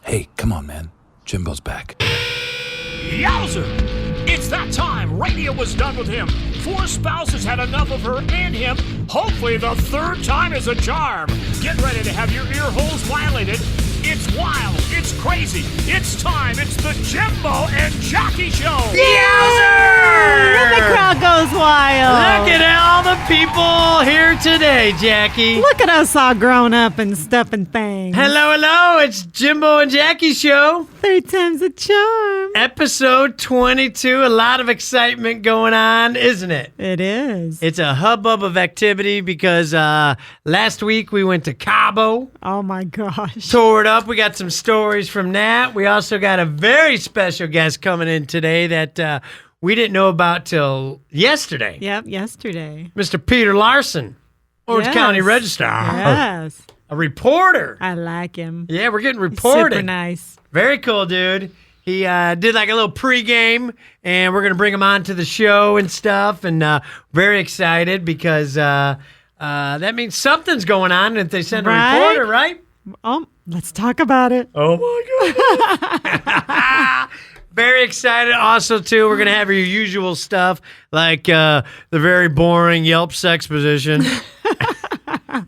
Hey, come on, man. Jimbo's back. Yowzer! It's that time. Radio was done with him. 4 spouses had enough of her and him. Hopefully the 3rd time is a charm. Get ready to have your ear holes violated. It's wild. It's crazy. It's time. It's the Jimbo and Jackie Show. Yowzer! And the crowd goes wild. Look at all the people here today, Jackie. Look at us all grown up and stuff and things. Hello, hello. It's Jimbo and Jackie Show. 3 times a charm. Episode 22. A lot of excitement going on, isn't it? It is. It's a hubbub of activity because last week we went to Cabo. Oh, my gosh. Toured up. We got some stories from that. We also got a very special guest coming in today that we didn't know about till yesterday. Yep, yesterday. Mr. Peter Larsen, Orange County Register. Yes. A reporter. I like him. Yeah, we're getting reported. Super nice. Very cool, dude. He did like a little pregame, and we're going to bring him on to the show and stuff, and very excited because that means something's going on if they send a reporter, right? Oh, let's talk about it. Oh, my goodness. Very excited. Also, too, we're going to have your usual stuff like the very boring Yelp sex position.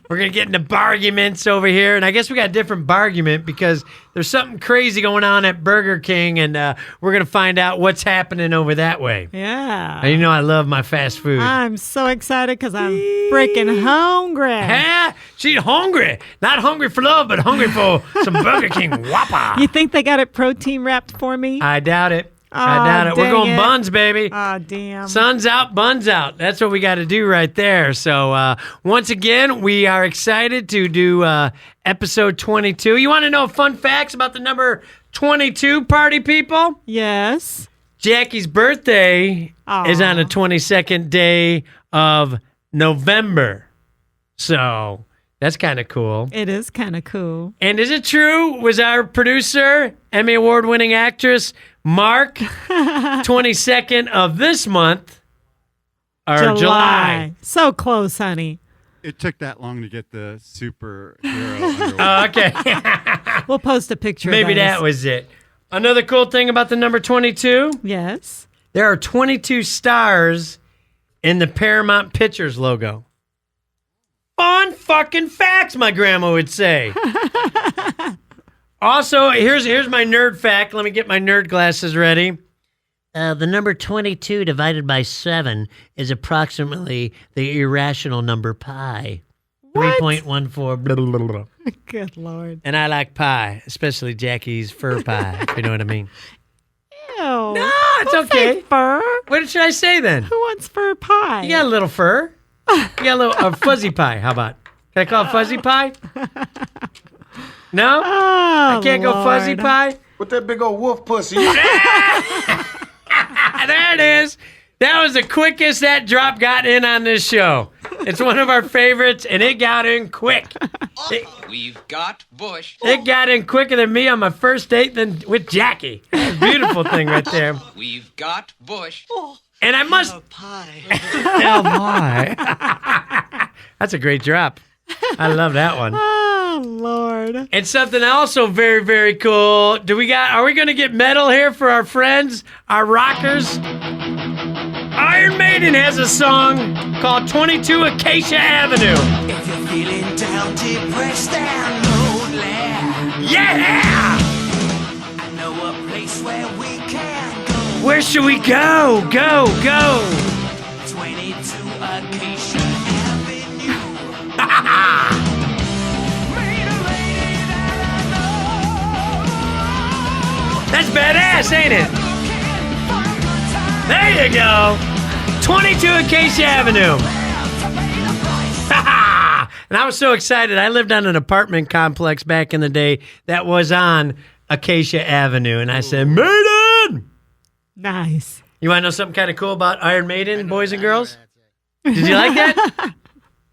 We're going to get into barguments over here. And I guess we got a different bargument because there's something crazy going on at Burger King, and we're going to find out what's happening over that way. Yeah. And you know I love my fast food. I'm so excited because I'm freaking hungry. Huh? She's hungry. Not hungry for love, but hungry for some Burger King Whopper. You think they got it protein wrapped for me? I doubt it. I doubt it. We're going buns, baby. Oh, damn. Sun's out, buns out. That's what we got to do right there. So once again, we are excited to do episode 22. You want to know fun facts about the number 22, party people? Yes. Jackie's birthday is on the 22nd day of November. So that's kind of cool. It is kind of cool. And is it true? Was our producer, Emmy Award-winning actress, Mark, 22nd of this month, or July. So close, honey. It took that long to get the superhero underwear. Okay. We'll post a picture Maybe of those. that was it. Another cool thing about the number 22, Yes. there are 22 stars in the Paramount Pictures logo. Fun fucking facts, my grandma would say. Also, here's my nerd fact. Let me get my nerd glasses ready. The number 22 divided by 7 is approximately the irrational number pi. What? 3.14. Blah, blah, blah, blah. Good Lord. And I like pie, especially Jackie's fur pie, if you know what I mean. Ew. No, it's Don't okay. say fur. What should I say then? Who wants fur pie? You got a little fur. You got a little fuzzy pie. How about? Can I call it fuzzy pie? No? Oh, I can't go fuzzy Lord. pie? With that big old wolf pussy. There it is. That was the quickest that drop got in on this show. It's one of our favorites, and it got in quick. We've got Bush. It got in quicker than me on my first date than with Jackie. That's a beautiful thing right there. We've got Bush. And I must... Pie. Oh, my. That's a great drop. I love that one. Oh, Lord. And something also very, very cool. Are we going to get metal here for our friends, our rockers? Iron Maiden has a song called 22 Acacia Avenue. If you're feeling down, depressed and lonely, Yeah! I know a place where we can go. Where should we go? Go, go. 22 Acacia Avenue. Meet a lady that I know. That's badass, ain't it? Looking for a good time. There you go. 22 Acacia Avenue. And I was so excited. I lived on an apartment complex back in the day that was on Acacia Avenue. And I said, Maiden! Nice. You want to know something kind of cool about Iron Maiden, boys and girls? Did you like that?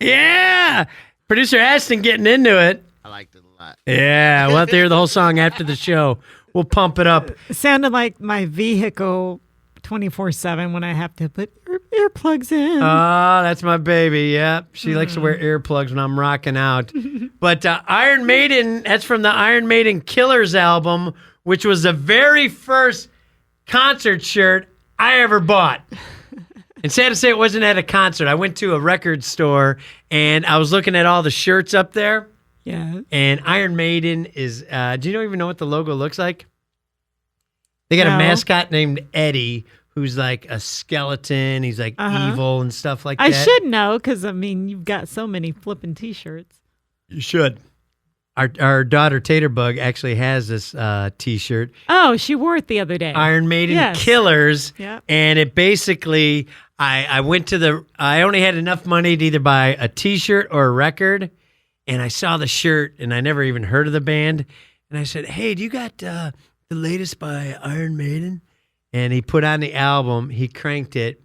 Yeah. Producer Aston getting into it. I liked it a lot. Yeah, we'll have to hear the whole song after the show. We'll pump it up. It sounded like my vehicle 24/7 when I have to put your earplugs in. Oh, that's my baby. Yeah, she likes to wear earplugs when I'm rocking out. But Iron Maiden, that's from the Iron Maiden Killers album, which was the very first concert shirt I ever bought. And sad to say, it wasn't at a concert. I went to a record store, and I was looking at all the shirts up there. Yeah. And Iron Maiden is, do you even know what the logo looks like? They got a mascot named Eddie, who's like a skeleton. He's like evil and stuff like that. I should know because, I mean, you've got so many flipping T-shirts. You should. Our daughter, Taterbug, actually has this T-shirt. Oh, she wore it the other day. Iron Maiden Killers. Yep. And it basically, I went to I only had enough money to either buy a T-shirt or a record. And I saw the shirt, and I never even heard of the band. And I said, hey, do you got the latest by Iron Maiden? And he put on the album, he cranked it,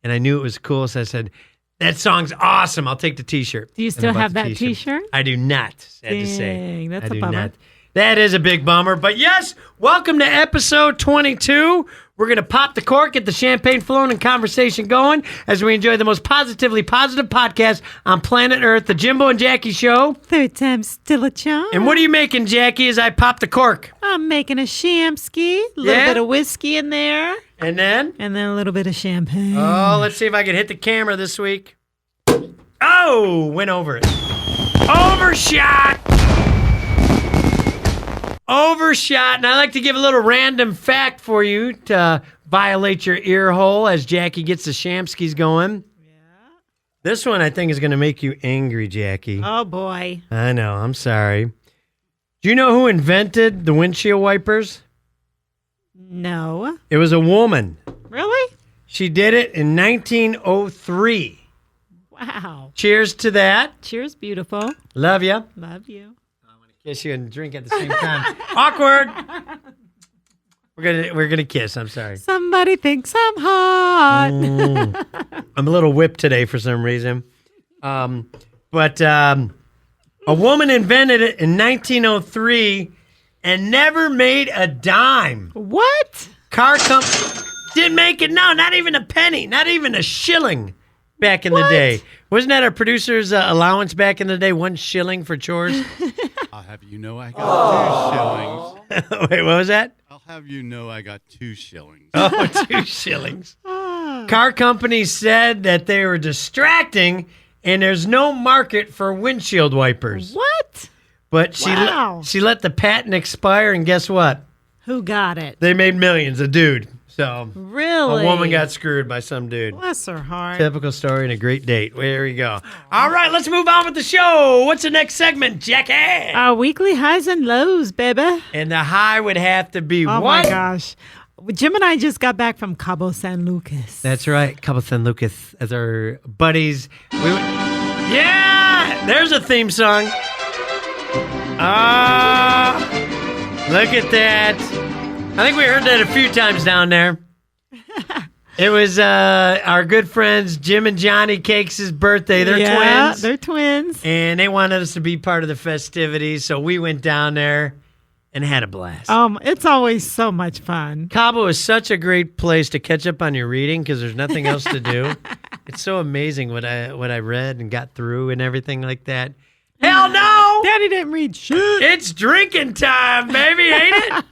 and I knew it was cool, so I said, that song's awesome. I'll take the T-shirt. Do you still have that T-shirt? I do not, sad to say. Dang, that's I a do bummer. not. That is a big bummer. But yes, welcome to episode 22. We're going to pop the cork, get the champagne flowing and conversation going as we enjoy the most positively positive podcast on planet Earth, the Jimbo and Jackie Show. Third time's still a charm. And what are you making, Jackie, as I pop the cork? I'm making a shamsky, a little bit of whiskey in there, And then? and then a little bit of champagne. Oh, let's see if I can hit the camera this week. Oh, went over it. Overshot! Overshot. And I like to give a little random fact for you to violate your ear hole as Jackie gets the Shamskis going. Yeah. This one I think is going to make you angry, Jackie. Oh, boy. I know. I'm sorry. Do you know who invented the windshield wipers? No. It was a woman. Really? She did it in 1903. Wow. Cheers to that. Cheers, beautiful. Love ya. Love you. Kiss you and drink at the same time. Awkward. We're gonna kiss. I'm sorry. Somebody thinks I'm hot. I'm a little whipped today for some reason. But a woman invented it in 1903 and never made a dime. What? Car company didn't make it. No, not even a penny. Not even a shilling. Back in the day. Wasn't that our producer's allowance back in the day? 1 shilling for chores? I'll have you know I got 2 shillings. Wait, what was that? I'll have you know I got 2 shillings. Oh, 2 shillings. Car companies said that they were distracting and there's no market for windshield wipers. What? But she let the patent expire, and guess what? Who got it? They made millions, a dude. So Really? a woman got screwed by some dude. Bless her heart. Typical story and a great date. There we go. All right, let's move on with the show. What's the next segment, Jackie? Our weekly highs and lows, baby. And the high would have to be Oh, what? my gosh. Jim and I just got back from Cabo San Lucas. That's right. Cabo San Lucas as our buddies. Yeah! There's a theme song. Look at that. I think we heard that a few times down there. It was our good friends Jim and Johnny Cakes' birthday. They're twins. They're twins. And they wanted us to be part of the festivities, so we went down there and had a blast. It's always so much fun. Cabo is such a great place to catch up on your reading because there's nothing else to do. It's so amazing what I read and got through and everything like that. Hell no! Daddy didn't read shit. It's drinking time, baby, ain't it?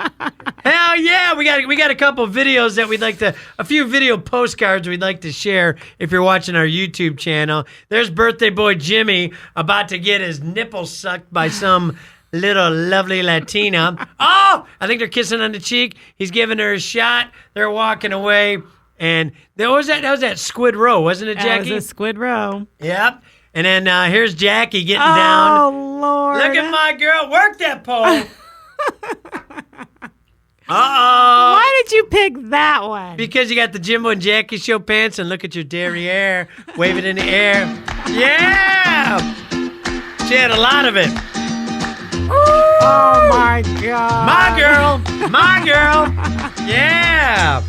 Hell yeah! We got a couple videos that a few video postcards we'd like to share if you're watching our YouTube channel. There's birthday boy Jimmy about to get his nipples sucked by some little lovely Latina. Oh, I think they're kissing on the cheek. He's giving her a shot. They're walking away, and that was that Squid Row, wasn't it, Jackie? That was a Squid Row. Yep. And then here's Jackie getting down. Oh, Lord. Look at my girl. Work that pole. Uh-oh. Why did you pick that one? Because you got the Jimbo and Jackie Show pants, and look at your derriere. Wave it in the air. Yeah! She had a lot of it. Oh, my God. My girl. My girl. Yeah.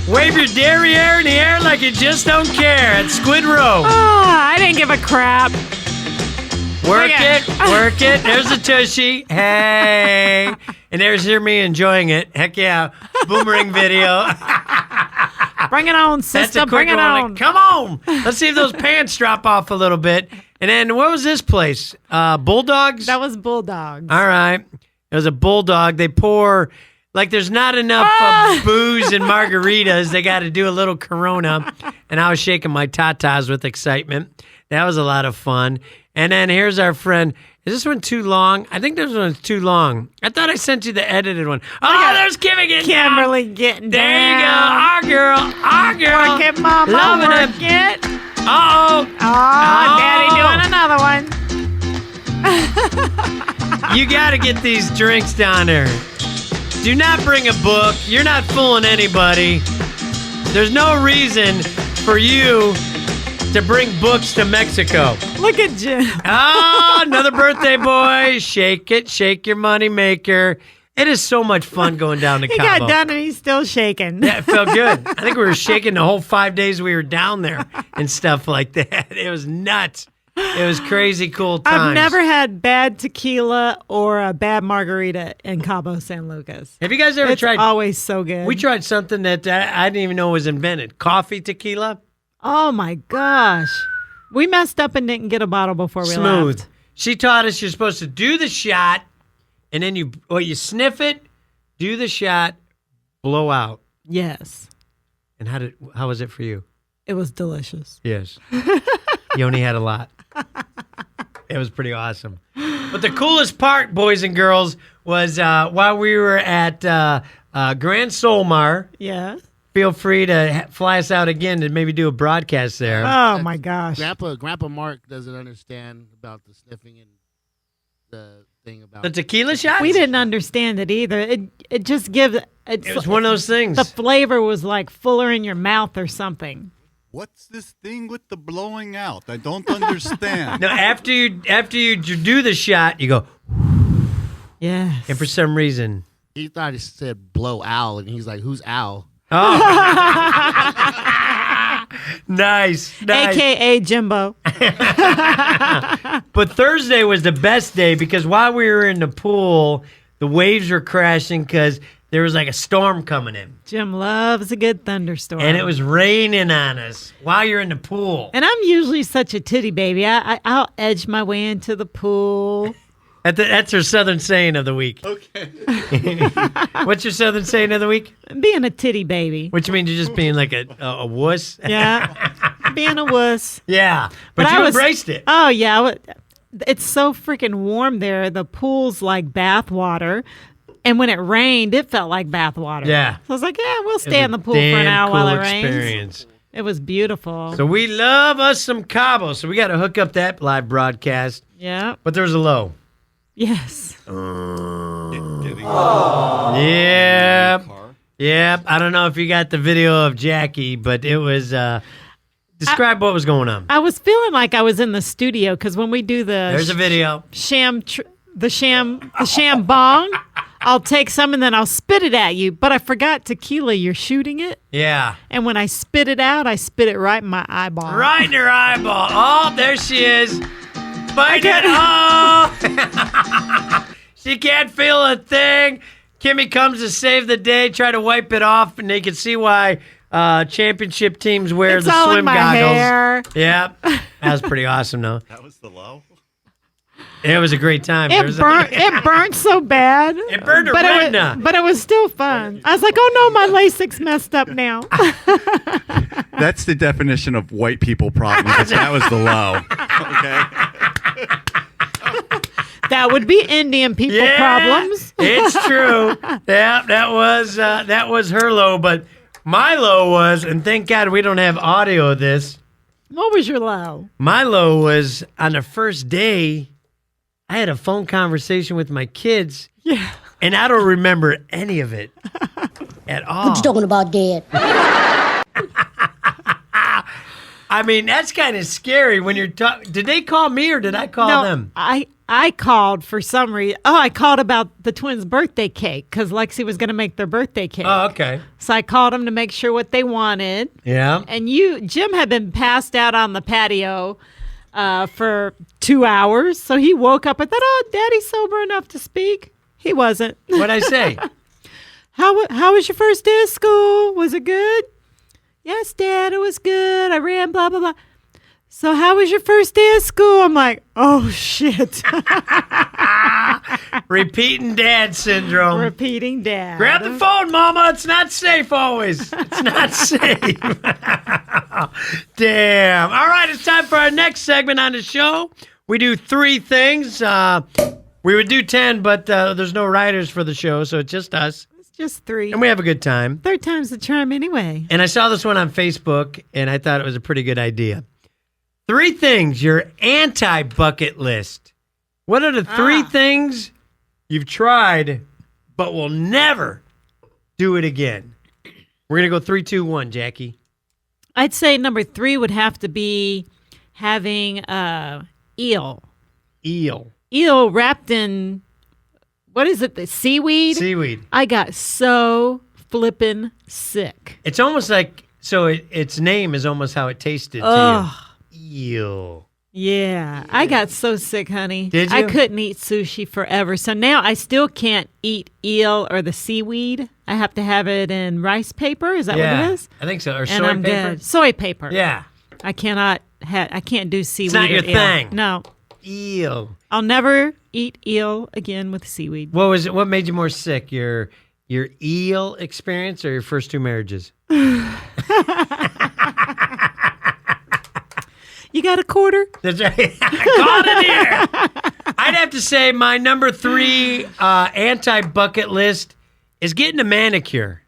Wave your derriere in the air like you just don't care at Squid Row. Oh, I didn't give a crap. Work it, work it. There's a tushy. Hey. And there's me enjoying it. Heck yeah. Boomerang video. Bring it on, That's sister. a quick Bring it one. on. Come on. Let's see if those pants drop off a little bit. And then what was this place? Bulldogs? That was Bulldogs. All right. It was a Bulldog. They pour, like there's not enough booze and margaritas. They got to do a little Corona. And I was shaking my tatas with excitement. That was a lot of fun. And then here's our friend. Is this one too long? I think this one's too long. I thought I sent you the edited one. Oh, there's Kimmy getting down. Kimberly getting There down. you go. Our girl. Our girl. Work it, mama. Loving Work it. it. Uh-oh. Oh, Daddy doing another one. You got to get these drinks down there. Do not bring a book. You're not fooling anybody. There's no reason for you to bring books to Mexico. Look at Jim. Oh, another birthday boy. Shake it. Shake your money maker. It is so much fun going down to He Cabo. got done and he's still shaking. Yeah, it felt good. I think we were shaking the whole 5 days we were down there and stuff like that. It was nuts. It was crazy cool times. I've never had bad tequila or a bad margarita in Cabo San Lucas. Have you guys ever It's tried? always so good. We tried something that I didn't even know was invented. Coffee tequila. Oh my gosh. We messed up and didn't get a bottle before we Smooth. left. She taught us you're supposed to do the shot, and then you sniff it, do the shot, blow out. Yes. And how was it for you? It was delicious. Yes. You only had a lot. It was pretty awesome. But the coolest part, boys and girls, was while we were at Grand Solmar. Yeah. Feel free to fly us out again to maybe do a broadcast there. Oh my gosh. Grandpa Mark doesn't understand about the sniffing and the thing about The tequila shots? We didn't understand it either. It just gives It was one of those things. The flavor was like fuller in your mouth or something. What's this thing with the blowing out? I don't understand. No, after you do the shot, you go, Yes. and for some reason, He thought he said blow owl, and he's like, "Who's owl?" oh, nice. AKA Jimbo. But Thursday was the best day because while we were in the pool, the waves were crashing because there was like a storm coming in. Jim loves a good thunderstorm. And it was raining on us while you're in the pool. And I'm usually such a titty baby. I'll edge my way into the pool. That's her Southern saying of the week. Okay. What's your Southern saying of the week? Being a titty baby. Which means you're just being like a wuss. Yeah. Being a wuss. Yeah. But I you was- embraced it. Oh, yeah. It's so freaking warm there. The pool's like bath water. And when it rained, it felt like bath water. Yeah. So I was like, yeah, we'll It was stay in a the pool for an damn hour while cool it rains. experience. It was beautiful. So we love us some Cabo. So we got to hook up that live broadcast. Yeah. But there's a low. Yes. Yeah. Yep. I don't know if you got the video of Jackie, but it was. Describe what was going on. I was feeling like I was in the studio because when we do the There's a video. sham bong, I'll take some and then I'll spit it at you. But I forgot tequila. You're shooting it, Yeah. and when I spit it out, I spit it right in my eyeball. Right in her eyeball. Oh, there she is. Bite it. Oh. She can't feel a thing. Kimmy comes to save the day, try to wipe it off, and they can see why championship teams wear It's the all swim in my goggles. hair. Yeah. That was pretty awesome, though. That was the low. It was a great time. It burnt so bad. It burned her but retina. but it was still fun. I was like, oh no, my LASIK's messed up now. That's the definition of white people problems. That was the low. Okay. That would be Indian people Yeah, problems. It's true. Yeah, that was her low, but my low was, and thank God we don't have audio of this. What was your low? My low was on the first day, I had a phone conversation with my kids, Yeah. and I don't remember any of it at all. What you talking about, Dad? I mean, that's kind of scary when you're talking. Did they call me or did I call them? I called for some reason. Oh, I called about the twins' birthday cake because Lexi was going to make their birthday cake. Oh, okay. So I called them to make sure what they wanted. Yeah. And Jim had been passed out on the patio for 2 hours. So he woke up and thought, oh, Daddy's sober enough to speak. He wasn't. What'd I say? How was your first day of school? Was it good? Yes, Dad, it was good. I ran, blah, blah, blah. So how was your first day of school? I'm like, oh, shit. Repeating dad syndrome. Repeating dad. Grab the phone, Mama. It's not safe always. It's not safe. Damn. All right, it's time for our next segment on the show. We do 3 things. We would do 10, but there's no writers for the show, so it's just us. It's just 3. And we have a good time. Third time's the charm anyway. And I saw this one on Facebook, and I thought it was a pretty good idea. 3 things your anti-bucket list. What are the 3 things you've tried but will never do it again? We're going to go 3, 2, 1, Jackie. I'd say number 3 would have to be having eel. Eel wrapped in, what is it, the seaweed? Seaweed. I got so flippin' sick. It's almost like, so its name is almost how it tasted to you. Eel. Yeah, I got so sick, honey. Did you? I couldn't eat sushi forever. So now I still can't eat eel or the seaweed. I have to have it in rice paper. Is that what it is? I think so. Or And soy I'm paper. good. Soy paper. Yeah. I can't do seaweed. not or your eel. thing. No. Eel. I'll never eat eel again with seaweed. What was it? What made you more sick? Your eel experience or your first 2 marriages? You got a quarter? That's right. Caught it here. I'd have to say my number 3 anti-bucket list is getting a manicure.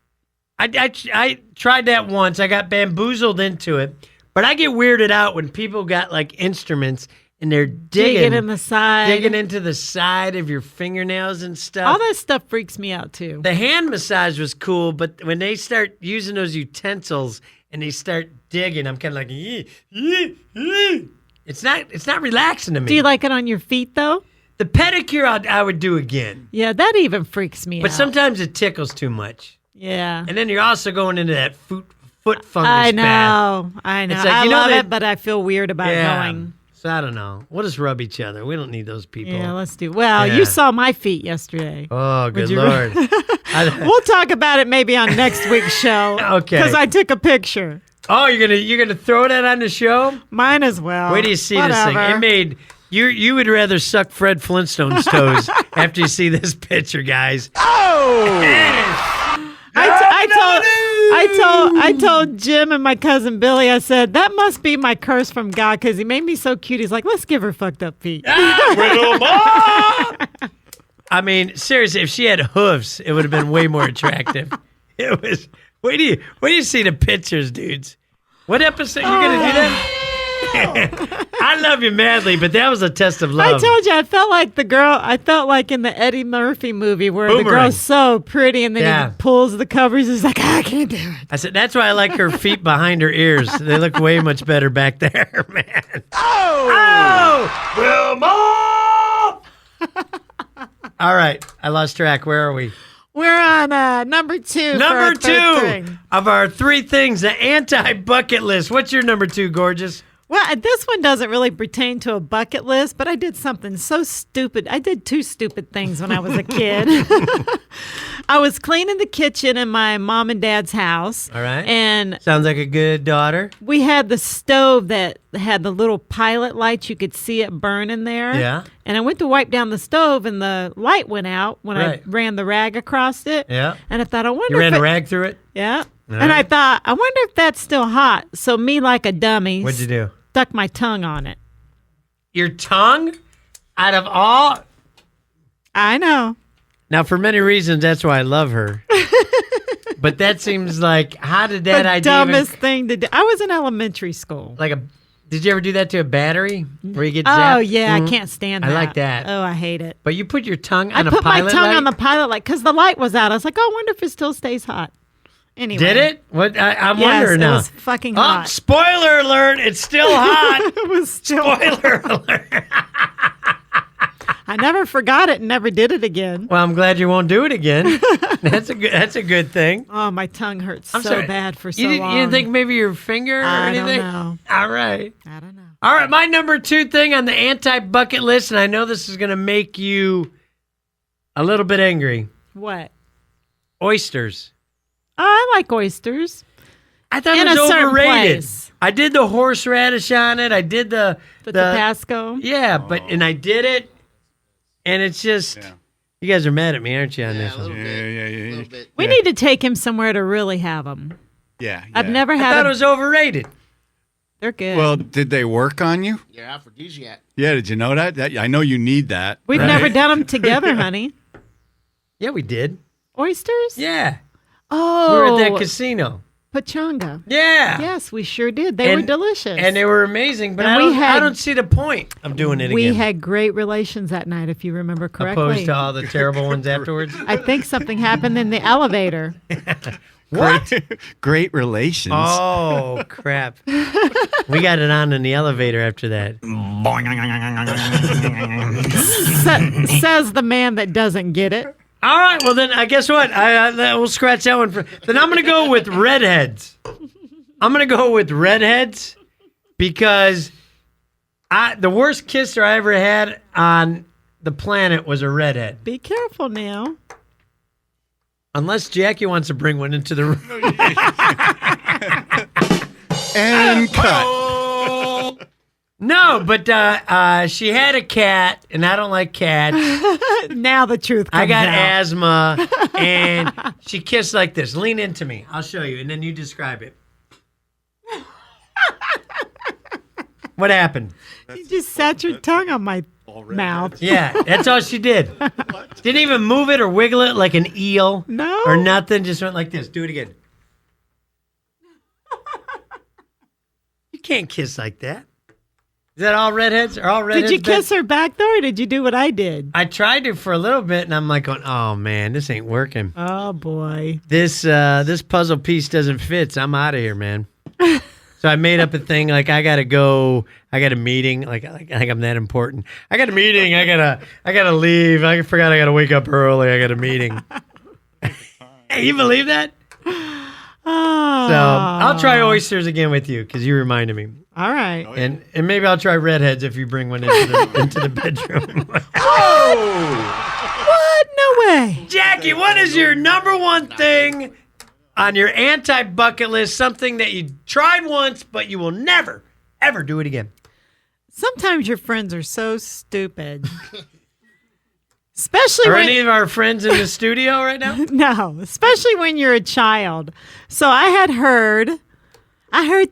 I tried that once. I got bamboozled into it. But I get weirded out when people got like instruments and they're digging in the side. digging into the side of your fingernails and stuff. All that stuff freaks me out too. The hand massage was cool, but when they start using those utensils and they start digging, I'm kind of like, it's not relaxing to me. Do you like it on your feet though? The pedicure I would do again, Yeah, that even freaks me but out. sometimes it tickles too much, Yeah. and then you're also going into that foot fungus I bath. know. It's like, I you know love they- it, but I feel weird about going. So I don't know. We'll just rub each other. We don't need those people. Yeah, let's do. Well, Yeah. you saw my feet yesterday. Oh, good you- Lord. We'll talk about it maybe on next week's show. Okay. Because I took a picture. Oh, you're gonna throw that on the show? Mine as well. Wait till you see this thing. Whatever. It made you would rather suck Fred Flintstone's toes after you see this picture, guys. I told Jim and my cousin Billy, I said, that must be my curse from God because he made me so cute. He's like, let's give her fucked up feet. I mean, seriously, if she had hooves, it would have been way more attractive. It was. Wait do you see the pictures, dudes? What episode you gonna do that? I love you madly, but that was a test of love. I told you, I felt like the girl, I felt like in the Eddie Murphy movie where the Boomerang. girl's so pretty and then Yeah. he pulls the covers. He's like, I can't do it. I said that's why I like her feet behind her ears. They look way much better back there, man. Oh, Wilma! All right, I lost track. Where are we? We're on number 2. Number for our 2 third thing. of our 3 things, the anti-bucket list. What's your number 2, gorgeous? Well, this one doesn't really pertain to a bucket list, but I did something so stupid. I did 2 stupid things when I was a kid. I was cleaning the kitchen in my mom and dad's house. All right. And Sounds like a good daughter. we had the stove that had the little pilot lights. You could see it burn in there. Yeah. And I went to wipe down the stove, and the light went out when Right. I ran the rag across it. Yeah. And I thought, I wonder You ran if a rag through it? Yeah. All And I right. thought, I wonder if that's still hot. So me, like a dummy, What'd you do? stuck my tongue on it. Your tongue? Out of all? I know. Now, for many reasons, that's why I love her. But that seems like, how did that The idea dumbest even, thing to do. I was in elementary school. did you ever do that to a battery where you get Oh, zapped? yeah. Mhm. I can't stand I that. like that. Oh, I hate it. But you put your tongue I on a put my pilot tongue light? on the pilot light because the light was out. I was like, oh, I wonder if it still stays hot. Anyway. Did it? What? I'm Yes, wondering it now. was fucking Oh, hot. spoiler alert! It's still hot. It was still Spoiler alert! I never forgot it and never did it again. Well, I'm glad you won't do it again. That's a good thing. Oh, my tongue hurts I'm so sorry. bad for so You long. didn't think maybe your finger or I don't anything? know. All right. I don't know. All right, my number 2 thing on the anti-bucket list, and I know this is going to make you a little bit angry. What? Oysters. Oh, I like oysters. I thought In it a was certain overrated. place. I did the horseradish on it. I did the Tabasco. Yeah, and I did it, and it's just you guys are mad at me, aren't you? On this a one? little Yeah. bit. A little bit. We need to take him somewhere to really have them. Yeah. I've never I had thought them. it was overrated. They're good. Well, did they work on you? You're aphrodisiac. Yeah. Did you know that? I know you need that. We've right? never done them together, honey. Yeah, we did. Oysters? Yeah, Oh. we were at that casino. Pachanga. Yeah. Yes, we sure did. They were delicious. And they were amazing, but And I don't see the point of doing it We again. had great relations that night, if you remember correctly. Opposed to all the terrible ones afterwards. I think something happened in the elevator. What? Great relations. Oh, crap. We got it on in the elevator after that. Says the man that doesn't get it. All right, well, then, I guess what? We'll scratch that one. Then I'm going to go with redheads. Because the worst kisser I ever had on the planet was a redhead. Be careful now. Unless Jackie wants to bring one into the room. And cut. No, but she had a cat, and I don't like cats. Now the truth comes I got out. asthma, and she kissed like this. Lean into me. I'll show you, and then you describe it. What happened? You just sat your tongue on my mouth. Yeah, that's all she did. Didn't even move it or wiggle it like an eel. No. Or nothing. Just went like this. Do it again. You can't kiss like that. Is that all redheads? Are all redheads? Did you kiss her back though, or did you do what I did? I tried to for a little bit, and I'm like going, oh, man, this ain't working. Oh boy. This puzzle piece doesn't fit, so I'm out of here, man. So I made up a thing like I gotta go. I got a meeting. Like I'm that important. I got a meeting. I gotta leave. I forgot I gotta wake up early. I got a meeting. Hey, you believe that? Oh. So I'll try oysters again with you because you reminded me. All right. And maybe I'll try redheads if you bring one into the bedroom. What? No way. Jackie, what is your number one thing on your anti-bucket list? Something that you tried once, but you will never, ever do it again. Sometimes your friends are so stupid. Especially Are when any of our friends in the studio right now? no, especially when you're a child. So I heard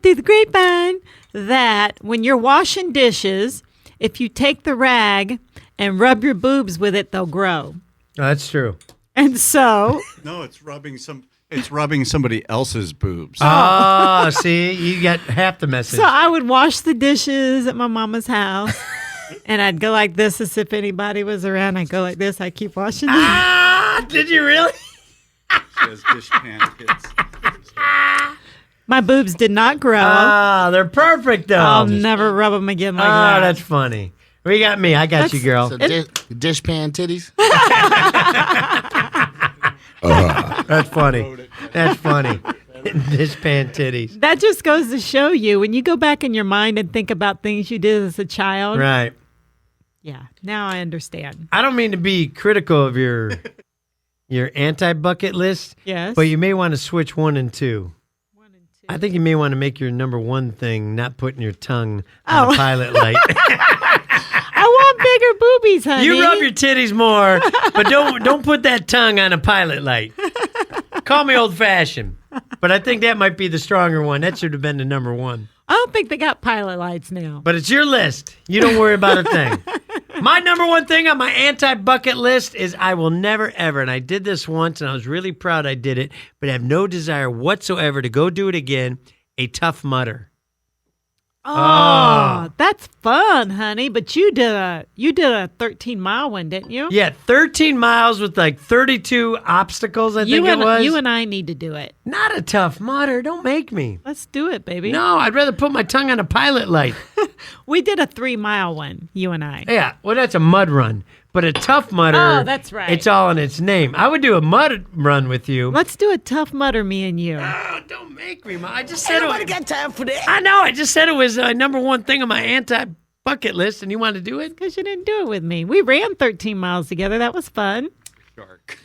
through the grapevine that when you're washing dishes, if you take the rag and rub your boobs with it, they'll grow. Oh, that's true. And so No, it's rubbing somebody else's boobs. Oh, see, you got half the message. So I would wash the dishes at my mama's house, and I'd go like this as if anybody was around. I'd go like this. I keep washing them. Ah, did you really? Says dish pan kids. My boobs did not grow. Ah, they're perfect though. I'll never rub them again like Oh, that. that's funny. We got me. I got you, girl. So dish pan titties. That's funny. That's funny. Dish pan titties. That just goes to show you when you go back in your mind and think about things you did as a child. Right. Yeah, now I understand. I don't mean to be critical of your anti-bucket list. Yes. But you may want to switch 1 and 2. I think you may want to make your number one thing not putting your tongue on a pilot light. I want bigger boobies, honey. You rub your titties more, but don't put that tongue on a pilot light. Call me old-fashioned, but I think that might be the stronger one. That should have been the number one. I don't think they got pilot lights now. But it's your list. You don't worry about a thing. My number one thing on my anti-bucket list is I will never, ever, and I did this once, and I was really proud I did it, but I have no desire whatsoever to go do it again, a Tough Mudder. Oh, that's fun, honey. But you did a 13-mile one, didn't you? Yeah, 13 miles with like 32 obstacles, I think it was. You and I need to do it. Not a Tough Mudder. Don't make me. Let's do it, baby. No, I'd rather put my tongue on a pilot light. We did a 3-mile one, you and I. Yeah, well, that's a mud run. But a Tough Mudder, Oh, that's right. It's all in its name. I would do a mud run with you. Let's do a Tough Mudder, me and you. Oh, don't make me, Ma. I just said it. got time for that. I know. I just said it was number one thing on my anti-bucket list, and you wanted to do it? Because you didn't do it with me. We ran 13 miles together. That was fun. dark.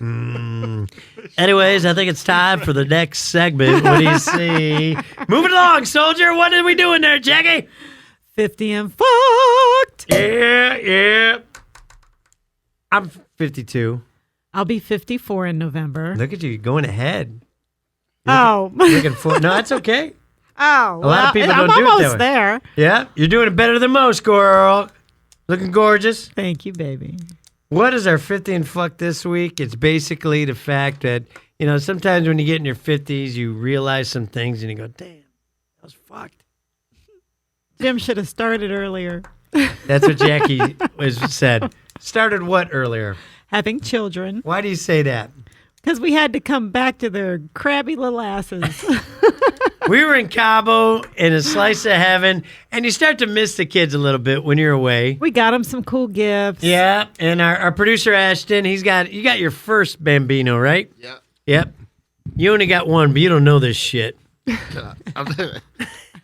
Anyways, I think it's time for the next segment. What do you see? Moving along, soldier. What are we doing there, Jackie? 50 and fucked. Yeah. I'm 52. I'll be 54 in November. Look at you going ahead. Oh. Looking for no, that's okay. Oh. A lot of people don't I'm do it that almost way. there. Yeah, you're doing it better than most, girl. Looking gorgeous. Thank you, baby. What is our 50 and fuck this week? It's basically the fact that, sometimes when you get in your 50s, you realize some things and you go, damn, that was fucked. Jim should have started earlier. That's what Jackie said. Started what earlier? Having children. Why do you say that? Because we had to come back to their crabby little asses. We were in Cabo in a slice of heaven, and you start to miss the kids a little bit when you're away. We got them some cool gifts. Yeah, and our producer Ashton, you got your first Bambino, right? Yeah. Yep. You only got one, but you don't know this shit.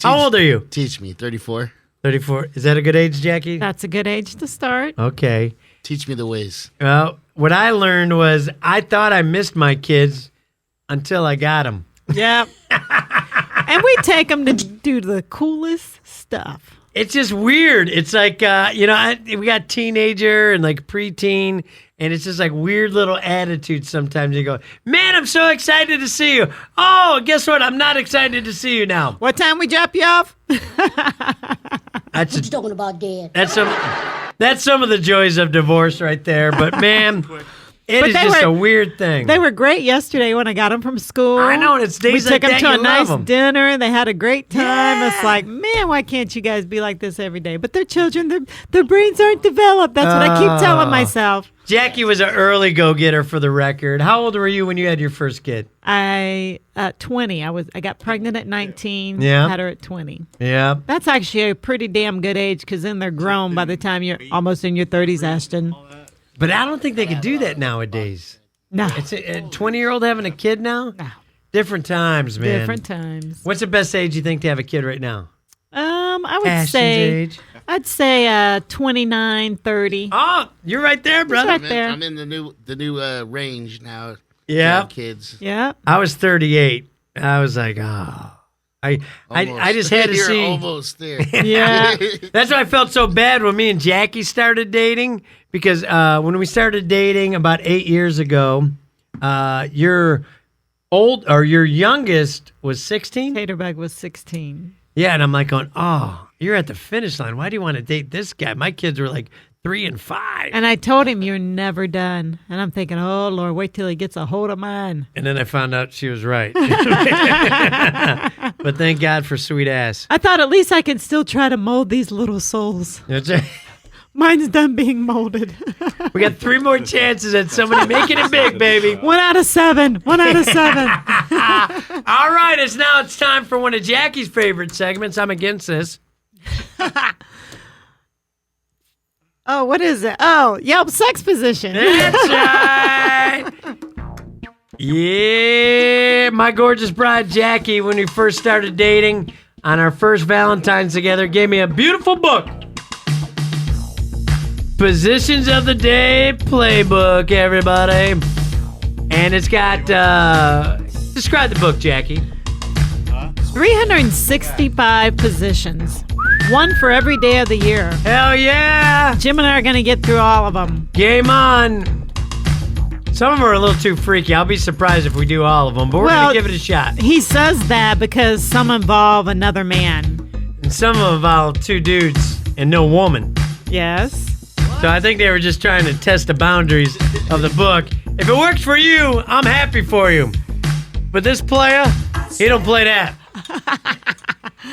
How old are you? Teach me, 34. 34. Is that a good age, Jackie? That's a good age to start. Okay. Teach me the ways. Well, what I learned was I thought I missed my kids until I got them. Yep. And we take them to do the coolest stuff. It's just weird. It's like, we got teenager and like preteen, and it's just like weird little attitudes sometimes. You go, man, I'm so excited to see you. Oh, guess what? I'm not excited to see you now. What time we drop you off? That's What you talking about, Dad? That's some of the joys of divorce right there. But man, it is just a weird thing. They were great yesterday when I got them from school. I know, and it's days we like took them that, to you a nice love 'em. dinner. They had a great time. Yeah. It's like, man, why can't you guys be like this every day? But they're children. Their brains aren't developed. That's what I keep telling myself. Jackie was an early go-getter for the record. How old were you when you had your first kid? 20. I got pregnant at 19. Yeah. Had her at 20. Yeah. That's actually a pretty damn good age because then they're grown by the time you're almost in your 30s, Ashton. But I don't think they could do that nowadays. No. It's a 20-year-old having a kid now? No. Different times, man. Different times. What's the best age you think to have a kid right now? I would Ashton's say age. I'd say 29, 30. Oh, you're right there, brother. right there. I'm in the new range now. Yeah. Young kids. Yeah. I was 38. I was like, oh. I just had to You're see. almost there. Yeah. That's why I felt so bad when me and Jackie started dating, because when we started dating about 8 years ago, your youngest was 16. Taterbug was 16. Yeah, and I'm like going, oh, you're at the finish line. Why do you want to date this guy? My kids were like 3 and 5. And I told him, you're never done. And I'm thinking, oh, Lord, wait till he gets a hold of mine. And then I found out she was right. But thank God for sweet ass. I thought at least I can still try to mold these little souls. That's right. Mine's done being molded. We got 3 more chances at somebody making it big, baby. 1 out of 7. 1 out of 7. All right, it's time for one of Jackie's favorite segments. I'm against this. Oh, what is it? Oh, Yelp sex position. That's right. Yeah, my gorgeous bride Jackie, when we first started dating on our first Valentine's together, gave me a beautiful book. Positions of the Day Playbook, everybody. And it's got, describe the book, Jackie. 365 positions. One for every day of the year. Hell yeah. Jim and I are going to get through all of them. Game on. Some of them are a little too freaky. I'll be surprised if we do all of them, but we're going to give it a shot. He says that because some involve another man. And some of them involve 2 dudes and no woman. Yes. So I think they were just trying to test the boundaries of the book. If it works for you, I'm happy for you. But this player, he don't play that.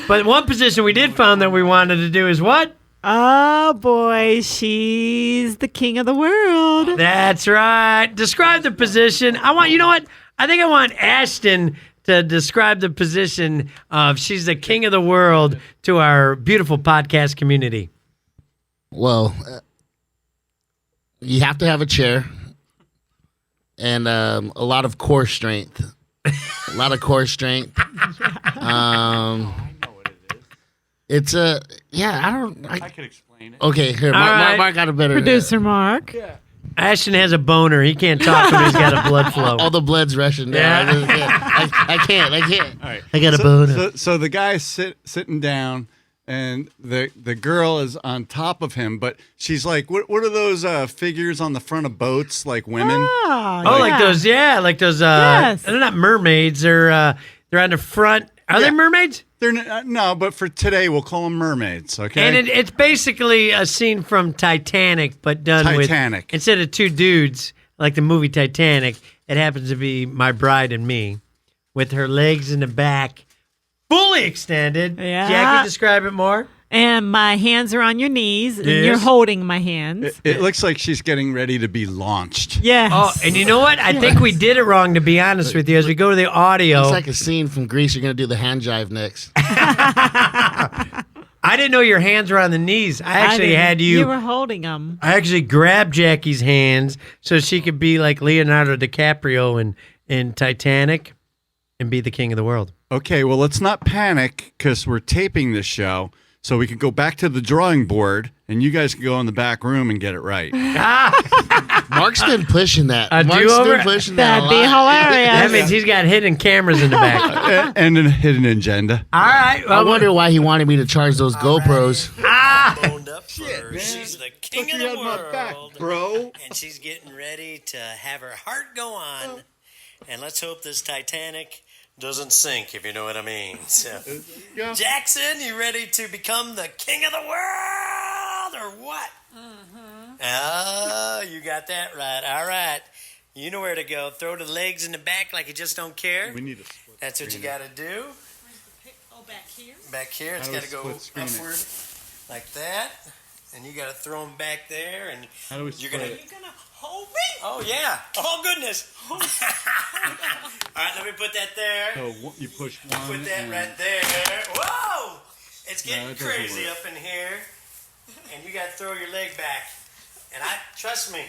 But one position we did find that we wanted to do is what? Oh, boy. She's the king of the world. That's right. Describe the position. You know what? I think I want Ashton to describe the position of she's the king of the world to our beautiful podcast community. Well, you have to have a chair and a lot of core strength. A lot of core strength. It's I can explain it. Okay, here, right. Mark got a better. Producer Mark. Ashton has a boner. He can't talk when he's got a blood flow. All the blood's rushing down. I can't. All right. I got a boner. So the guy's sitting down, and the girl is on top of him, but she's like, what are those figures on the front of boats, like women? Oh, like those, Yes. they're not mermaids. They're on the front. Are they mermaids? They're no, but for today we'll call them mermaids. Okay. And it's basically a scene from Titanic, but done Titanic. with instead of two dudes like the movie Titanic. It happens to be my bride and me, with her legs in the back, fully extended. Yeah. Jackie, describe it more. And my hands are on your knees, and Yes. you're holding my hands. It looks like she's getting ready to be launched. Yes. Oh, and you know what? I think we did it wrong, to be honest with you. As we go to the audio, It's like a scene from Grease. You're going to do the hand jive next. I didn't know your hands were on the knees. I actually didn't- had you. You were holding them. I actually grabbed Jackie's hands so she could be like Leonardo DiCaprio in Titanic and be the king of the world. Okay, well, let's not panic because we're taping this show, so we can go back to the drawing board, and you guys can go in the back room and get it right. Mark's been pushing that. A Mark's do-over? been pushing that. That'd be hilarious. That means he's got hidden cameras in the back. And a hidden agenda. All right. I wonder why he wanted me to charge those GoPros. Boned up for her. She's the king of the world. Bro. And she's getting ready to have her heart go on. And let's hope this Titanic doesn't sink, if you know what I mean. So, Jackson, you ready to become the king of the world or what? Oh, you got that right. All right. You know where to go. Throw the legs in the back like you just don't care. We need a split. That's what you got to do. Oh, back here? Back here, it's How got do to we go split screen it? upward like that. And you got to throw them back there. And How do we you're split gonna, it? You're going to hold me? Oh, yeah. Oh, goodness. All right, let me put that there. So you push one. Put that and- right there. Whoa! It's getting that doesn't crazy work. up in here. And you got to throw your leg back. And trust me.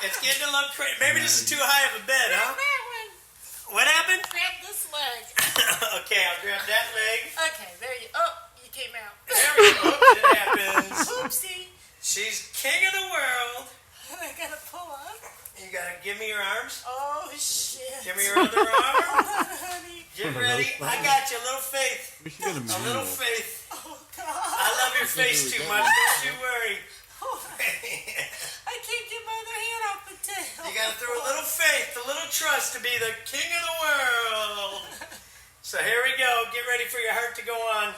It's getting a little crazy. Maybe this is too high of a bed, huh? What happened? Grab this leg. Okay, I'll grab that leg. Okay, there you. Oh, you came out. There we go. It happens. Oopsie. She's king of the world. I gotta pull up. You gotta give me your arms. Oh shit. Give me your other arm. Honey. Get ready. I got you. A little faith. We should get a A little manual. faith. Oh god. I love your face too much. Don't you worry. I can't get my other hand off the tail. You gotta throw a little faith, a little trust to be the king of the world. So here we go. Get ready for your heart to go on.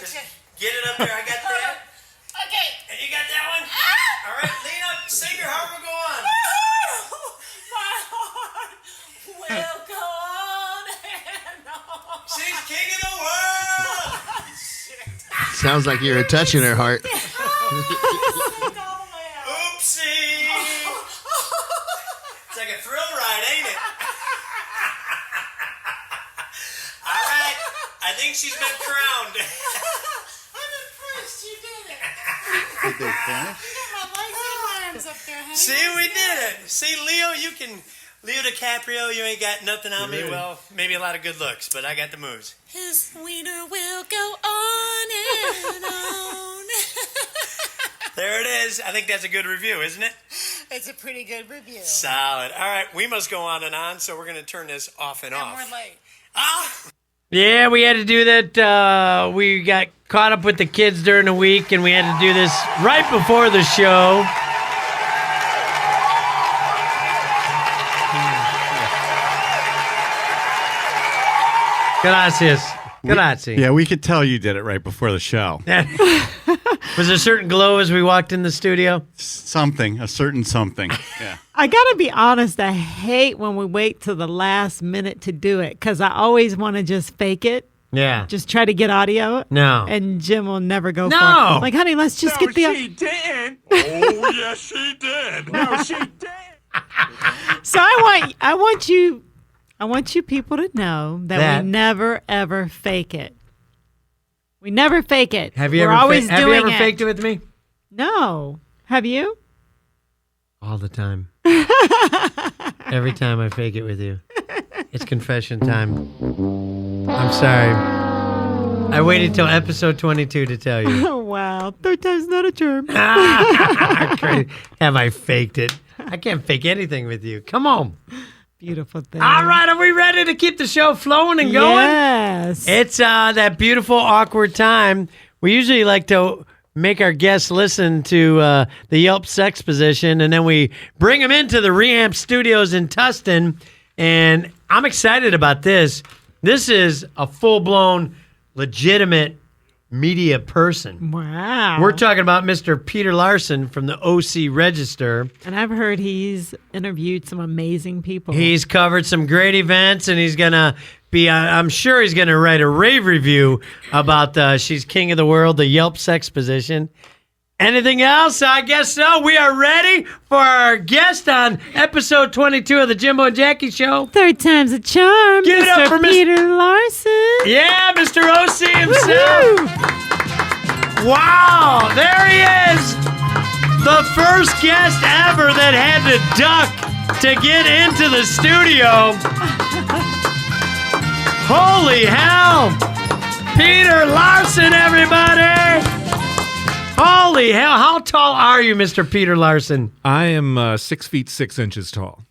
Just Okay. get it up there. I got that. Okay. And you got that one? All right, lean up. Sing your heart will go on. My heart will go on and on. She's king of the world. Sounds like you're touching her heart. Oopsie. It's like a thrill ride, ain't it? All right. I think she's been crowned. I'm impressed you did it. Did they finish? My legs and arms up there, honey. See, we did it. See, Leo, Leo DiCaprio, you ain't got nothing on me. Well, maybe a lot of good looks, but I got the moves. His wiener will go on and on. There it is. I think that's a good review, isn't it? It's a pretty good review. Solid. All right, we must go on and on, so we're going to turn this off and And off. we're late. Ah! Yeah, we had to do that. We got caught up with the kids during the week, and we had to do this right before the show. Gracias. Grazie. Yeah, we could tell you did it right before the show. Was there a certain glow as we walked in the studio? Something, a certain something. Yeah. I gotta be honest, I hate when we wait till the last minute to do it because I always want to just fake it, Yeah. just try to get audio. No. And Jim will never go for No. it. Like, honey, let's just get the. didn't. Oh, yes, she did. No, she did. So I want you people to know that we never ever fake it. We never fake it. Have you We're ever always have you doing ever faked it with me? No. Have you? All the time. Every time I fake it with you. It's confession time. I'm sorry. I waited till episode 22 to tell you. Oh, wow. Third time's not a charm. Crazy. Have I faked it? I can't fake anything with you. Come on. Beautiful thing. All right, are we ready to keep the show flowing and going? Yes. It's that beautiful, awkward time. We usually like to make our guests listen to the Yelp sex position, and then we bring them into the Reamp Studios in Tustin. And I'm excited about this. This is a full-blown, legitimate media person. Wow. We're talking about Mr. Peter Larsen from the OC Register. And I've heard he's interviewed some amazing people. He's covered some great events, and he's going to be, I'm sure he's going to write a rave review about She's King of the World, the Yelp sex position. Anything else? I guess so. We are ready for our guest on episode 22 of the Jimbo and Jackie Show. Third time's a charm. Give it up for Peter Larsen. Yeah, Mr. OC himself. Wow, there he is. The first guest ever that had to duck to get into the studio. Holy hell. Peter Larsen, everybody. Holy hell. How tall are you, Mr. Peter Larsen? I am 6 feet 6 inches tall.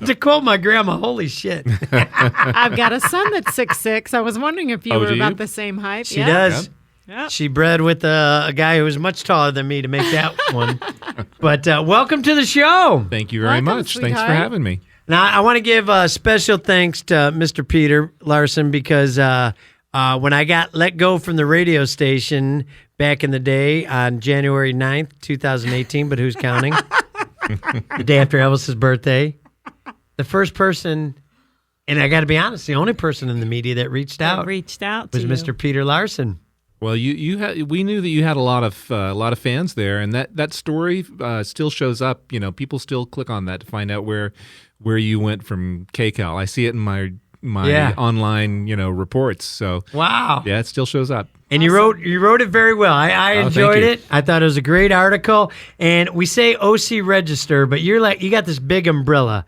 To quote my grandma, holy shit. I've got a son that's 6'6". I was wondering if you Oh, were do you? about the same height. She does. Yep. She bred with a guy who was much taller than me to make that one. But welcome to the show. Thank you very Welcome, much. Thanks for sweetheart. having me. Now, I want to give special thanks to Mr. Peter Larsen because when I got let go from the radio station back in the day on January 9th, 2018, but who's counting? The day after Elvis's birthday. The first person, and I got to be honest, the only person in the media that reached out was to Mr. you. Peter Larsen. Well, we knew that you had a lot of fans there, and that story still shows up. You know, people still click on that to find out where you went from KCAL. I see it in my online reports. So Wow. yeah, it still shows up. And you wrote it very well. I Oh, enjoyed thank you. it. I thought it was a great article. And we say OC Register, but you got this big umbrella.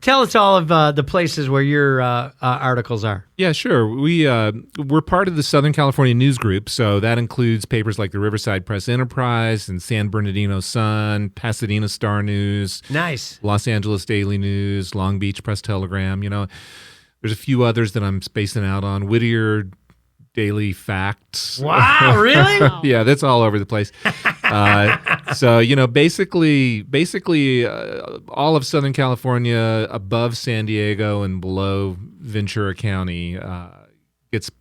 Tell us all of the places where your articles are. Yeah, sure. We're part of the Southern California News Group, so that includes papers like the Riverside Press Enterprise and San Bernardino Sun, Pasadena Star News, Nice. Los Angeles Daily News, Long Beach Press Telegram. You know, there's a few others that I'm spacing out on. Whittier Daily Facts. Wow, really? Yeah, that's all over the place. So basically, all of Southern California, above San Diego and below Ventura County,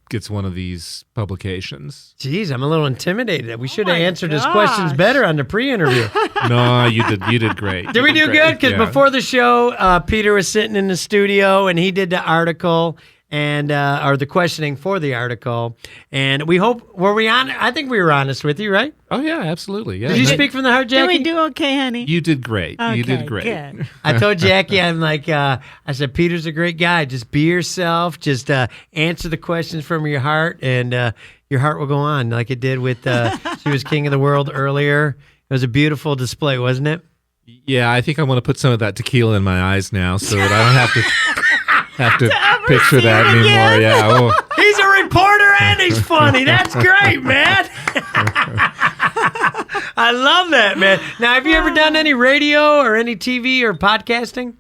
gets one of these publications. Jeez, I'm a little intimidated. We should have answered his questions better on the pre-interview. No, you did great. Did we do great. good? Because Yeah. before the show, Peter was sitting in the studio and he did the article and or the questioning for the article. And were we on? I think we were honest with you, right? Oh yeah, absolutely. Yeah. Did you speak from the heart, Did Jackie? we do okay, honey? You did great. You did Okay, great. good. I told Jackie, I'm like, I said, Peter's a great guy. Just be yourself. Just answer the questions from your heart, and your heart will go on, like it did with She Was King of the World earlier. It was a beautiful display, wasn't it? Yeah, I think I want to put some of that tequila in my eyes now, so that I don't have to picture that anymore. Yeah. Oh. He's a reporter and he's funny. That's great, man. I love that, man. Now, have you ever done any radio or any TV or podcasting?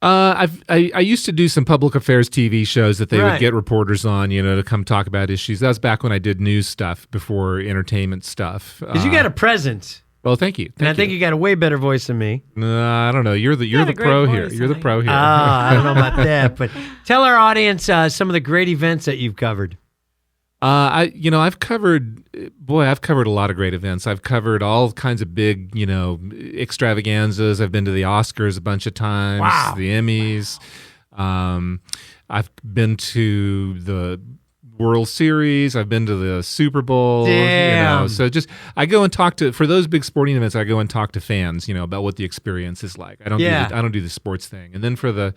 I used to do some public affairs TV shows that they Right. would get reporters on, to come talk about issues. That was back when I did news stuff before entertainment stuff. Because you got a presence. Well, thank you. And I think you got a way better voice than me. I don't know. You're the got a pro great here. voice, You're the honey. pro here. I don't know about that, but tell our audience some of the great events that you've covered. I've covered a lot of great events. I've covered all kinds of big, extravaganzas. I've been to the Oscars a bunch of times, Wow. the Emmys. I've been to the World Series. I've been to the Superbowl. Damn. So I go and talk for those big sporting events. I go and talk to fans, about what the experience is like. I don't do the sports thing. And then for the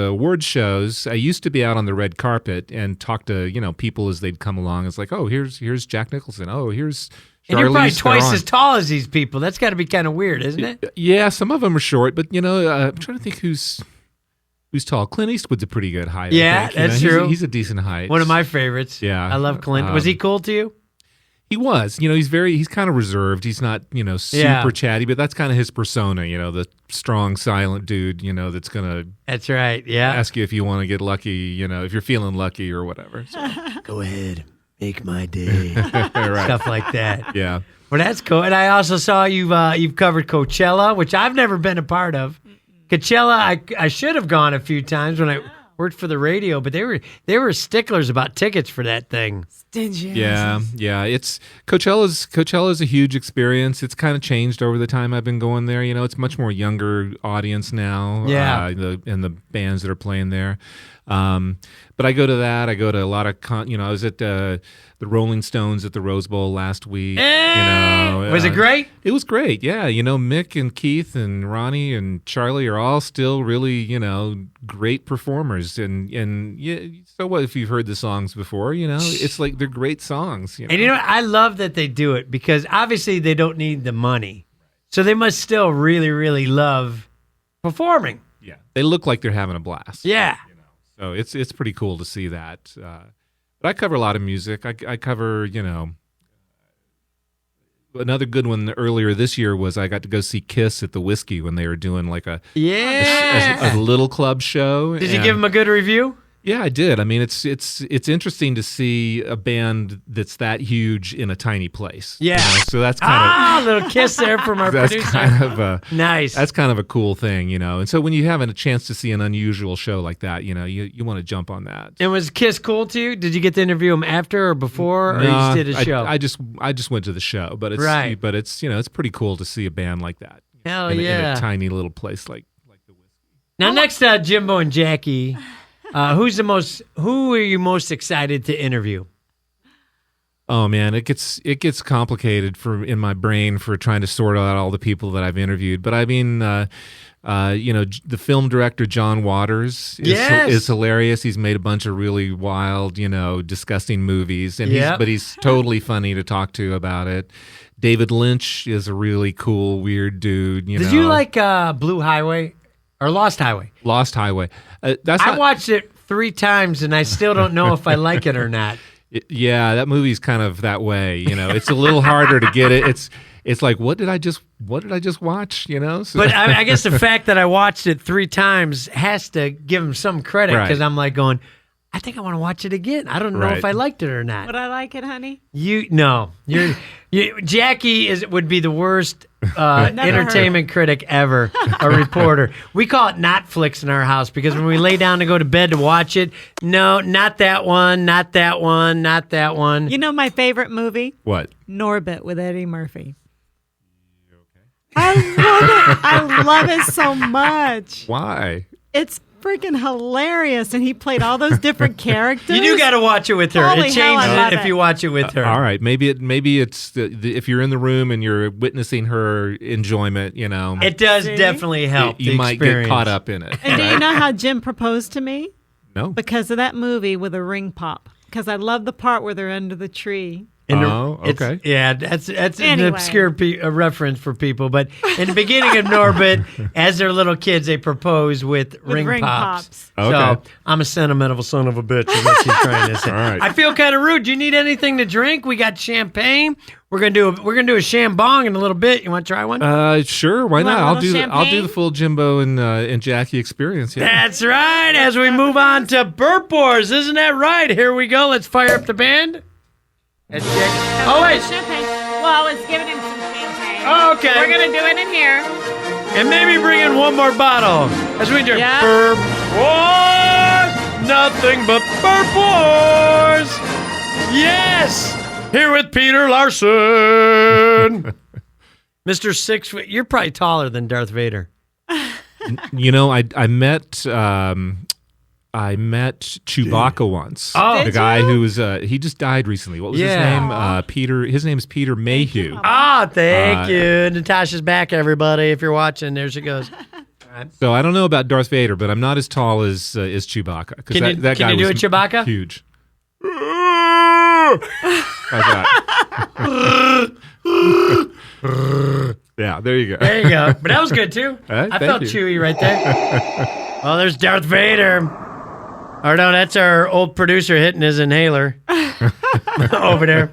award shows, I used to be out on the red carpet and talk to people as they'd come along. It's like, oh, here's Jack Nicholson. Oh, here's And you're probably Charlize twice Theron. as tall as these people. That's got to be kind of weird, isn't it? Yeah, some of them are short, but I'm trying to think who's. Who's tall? Clint Eastwood's a pretty good height. Yeah, I think. that's He's true. He's a decent height. One of my favorites. Yeah. I love Clint. Was he cool to you? He was. He's kind of reserved. He's not, super chatty, but that's kind of his persona, the strong, silent dude, that's going to That's right. Yeah. ask you if you want to get lucky, if you're feeling lucky or whatever. So, Go ahead. Make my day. right. Stuff like that. Yeah. Well, that's cool. And I also saw you've covered Coachella, which I've never been a part of. Coachella, I should have gone a few times when I worked for the radio, but they were sticklers about tickets for that thing. Stingy. Yeah. It's Coachella's a huge experience. It's kind of changed over the time I've been going there. It's much more younger audience now. Yeah. And the bands that are playing there. But I go to that. I go to a lot of I was at the Rolling Stones at the Rose Bowl last week. Was it great? It was great. Yeah. Mick and Keith and Ronnie and Charlie are all still really, great performers. And yeah, so what if you've heard the songs before, it's like they're great songs. And I love that they do it because obviously they don't need the money. So they must still really, really love performing. Yeah. They look like they're having a blast. Yeah. So it's pretty cool to see that. But I cover a lot of music. I cover, another good one earlier this year was I got to go see Kiss at the Whiskey when they were doing like a little club show. Did you give them a good review? Yeah, I did. I mean, it's interesting to see a band that's that huge in a tiny place. Yeah. So that's kind of a little kiss there from our that's producer. kind of nice. That's kind of a cool thing, And so when you have a chance to see an unusual show like that, you want to jump on that. And was Kiss cool to you? Did you get to interview them after or before, or you just did a show? I just went to the show, but it's right. But it's it's pretty cool to see a band like that. Hell in yeah! In a tiny little place like the Whiskey. Now next, Jimbo and Jackie. Who are you most excited to interview? Oh man, it gets complicated in my brain for trying to sort out all the people that I've interviewed. But I mean, the film director John Waters is hilarious. He's made a bunch of really wild, disgusting movies, and he's totally funny to talk to about it. David Lynch is a really cool, weird dude. Did you like Blue Highway or Lost Highway? Lost Highway. I watched it 3 times, and I still don't know if I like it or not. Yeah, that movie's kind of that way. It's a little harder to get it. It's like, what did I just watch? So, but I guess the fact that I watched it 3 times has to give him some credit because I'm like going, I think I want to watch it again. I don't know if I liked it or not. Would I like it, honey? Jackie would be the worst entertainment critic ever, a reporter. We call it not flicks in our house because when we lay down to go to bed to watch it, no, not that one, not that one, not that one. You know my favorite movie? What? Norbit with Eddie Murphy. I love it. I love it so much. Why? It's freaking hilarious, and he played all those different characters. You do got to watch it with her. Holy it hell, changes I love if you watch it with her. All right, maybe it's if you're in the room and you're witnessing her enjoyment, It does definitely help. You might get caught up in it. And do you know how Jim proposed to me? No. Because of that movie with a ring pop. Because I love the part where they're under the tree. Okay. Yeah, that's an obscure reference for people. But in the beginning of Norbit, as they're little kids, they propose with ring pops. Okay. So I'm a sentimental son of a bitch, is what she's trying to say. All right. I feel kind of rude. Do you need anything to drink? We got champagne. We're gonna do a shambong in a little bit. You want to try one? Sure. Why not? I'll do the full Jimbo and Jackie experience. Yeah. That's right. As we move on to Burp Wars, isn't that right? Here we go. Let's fire up the band. Oh, wait. Champagne. Well, I was giving him some champagne. Oh, okay. We're going to do it in here. And maybe bring in one more bottle as we drink Yeah. Burp Wars. Nothing but Burp Wars. Yes. Here with Peter Larsen. Mr. 6 foot. You're probably taller than Darth Vader. I met Chewbacca once. Oh, the guy who was he just died recently. What was his name? Peter. His name's Peter Mayhew. Thank you. Natasha's back, everybody. If you're watching, there she goes. So I don't know about Darth Vader, but I'm not as tall as Chewbacca. Can you do a Chewbacca? Huge. Like that. Yeah, there you go. There you go. But that was good too. Right, I thank felt you. chewy right there. Well, there's Darth Vader. Or no, that's our old producer hitting his inhaler over there.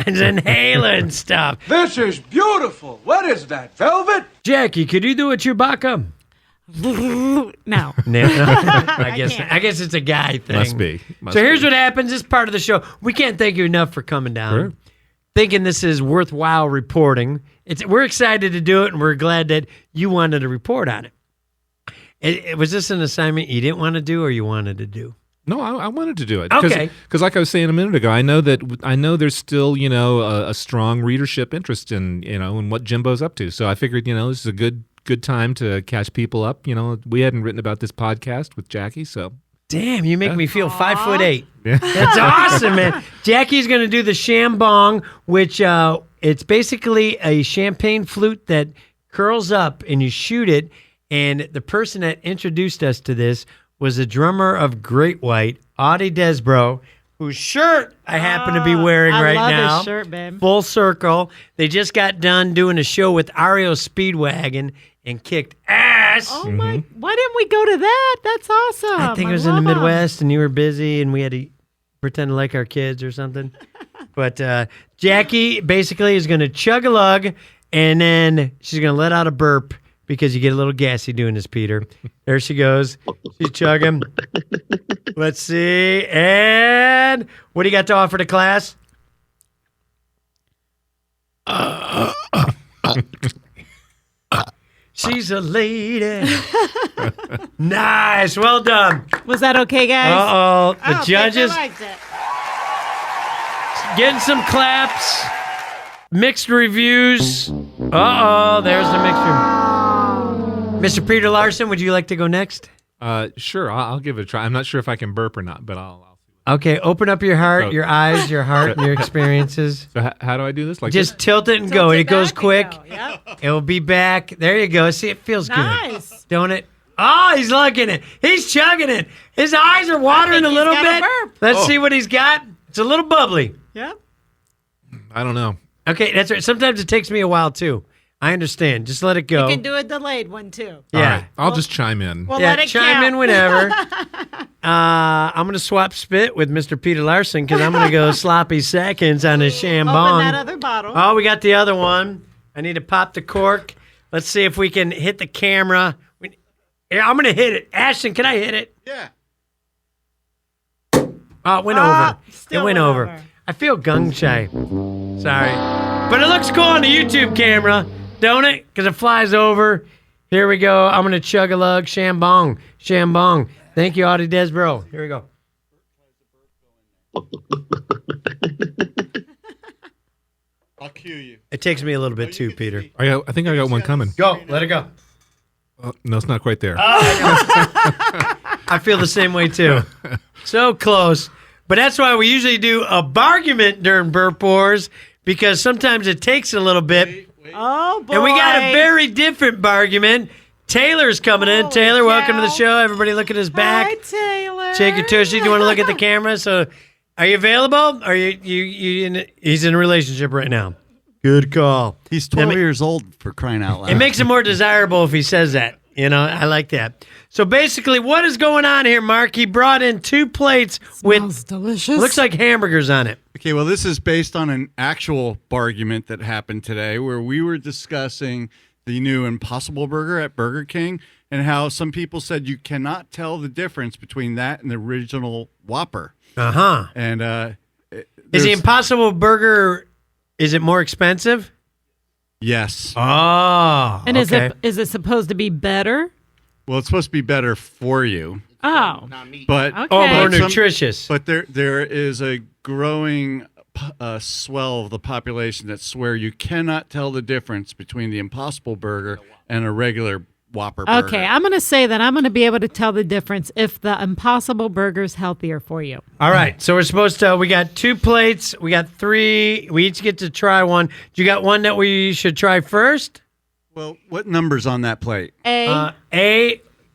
His inhaler and stuff. This is beautiful. What is that, velvet? Jackie, could you do a Chewbacca? No. No. I guess it's a guy thing. Must be. So here's what happens. This is part of the show. We can't thank you enough for coming down. Sure. Thinking this is worthwhile reporting. We're excited to do it, and we're glad that you wanted to report on it. Was this an assignment you didn't want to do or you wanted to do? No, I wanted to do it. Okay. Because like I was saying a minute ago, I know there's still, a strong readership interest in, in what Jimbo's up to. So I figured, this is a good time to catch people up. We hadn't written about this podcast with Jackie, so. Damn, you make me feel 5'8". Yeah. That's awesome, man. Jackie's going to do the shambong, which it's basically a champagne flute that curls up and you shoot it. And the person that introduced us to this was the drummer of Great White, Audie Desbro, whose shirt I happen to be wearing right now. I love his shirt, babe. Full circle. They just got done doing a show with REO Speedwagon and kicked ass. Oh my! Why didn't we go to that? That's awesome. I think it was in the Midwest, and you were busy, and we had to pretend to like our kids or something. But Jackie basically is going to chug a lug, and then she's going to let out a burp because you get a little gassy doing this, Peter. There she goes. She's chugging. Let's see. And what do you got to offer to class? She's a lady. Nice. Well done. Was that okay, guys? Uh-oh. The Oh, judges I liked it. getting some claps. Mixed reviews. Uh-oh. There's the mixture. Mr. Peter Larsen, would you like to go next? Sure, I'll give it a try. I'm not sure if I can burp or not, but I'll see. Okay, open up your heart, your eyes, your heart, and your experiences. So how do I do this? Like Just this? tilt it and go. It goes quick. Yep. It will be back. There you go. See, it feels Nice. good. Don't it? Oh, he's looking it. He's chugging it. His eyes are watering a little he's got a bit. burp. Let's see what he's got. It's a little bubbly. Yep. I don't know. Okay, that's right. Sometimes it takes me a while, too. I understand. Just let it go. You can do a delayed one too. Yeah. All right, I'll just chime in. We'll Yeah, let it chime count. in whenever. I'm going to swap spit with Mr. Peter Larsen because I'm going to go sloppy seconds on his Open shambong. that other bottle. Oh, we got the other one. I need to pop the cork. Let's see if we can hit the camera. Yeah, I'm going to hit it. Ashton, can I hit it? Yeah. Oh, it went over. still It went went over. over. I feel gung shy. Sorry. But it looks cool on the YouTube camera, don't it? Because it flies over. Here we go. I'm going to chug a lug. Shambong. Shambong. Thank you, Audie Desbro. Here we go. I'll cue you. It takes me a little bit too, Peter. I think I got one coming. Go. Let it go. No, it's not quite there. I feel the same way too. So close. But that's why we usually do a bargument during Burp Wars because sometimes it takes a little bit. Oh boy! And we got a very different bargument. Taylor's coming in. Holy Taylor, welcome to the cow. show. Everybody look at his back. Hi, Taylor. Shake your tushy. Do you want to look at the camera? So, are you available? Are you in? He's in a relationship right now. Good call. He's 12 years old for crying out loud. It makes him more desirable if he says that. You know, I like that. So basically, what is going on here, Mark? He brought in 2 plates Smells with delicious. looks like hamburgers on it. Okay, well, this is based on an actual argument that happened today where we were discussing the new Impossible Burger at Burger King and how some people said you cannot tell the difference between that and the original Whopper. Uh-huh. And Is the there's- Impossible Burger, is it more expensive? Yes. Oh. And okay. is it supposed to be better? Well, it's supposed to be better for you. Oh. But Okay. Oh, more Some- nutritious. But there is a growing swell of the population that swear you cannot tell the difference between the Impossible Burger and a regular Whopper burger. Okay, I'm going to say that I'm going to be able to tell the difference if the Impossible Burger is healthier for you. All right. So we're supposed to, we got 2 plates. We got 3. We each get to try one. You got one that we should try first? Well, what number's on that plate? A.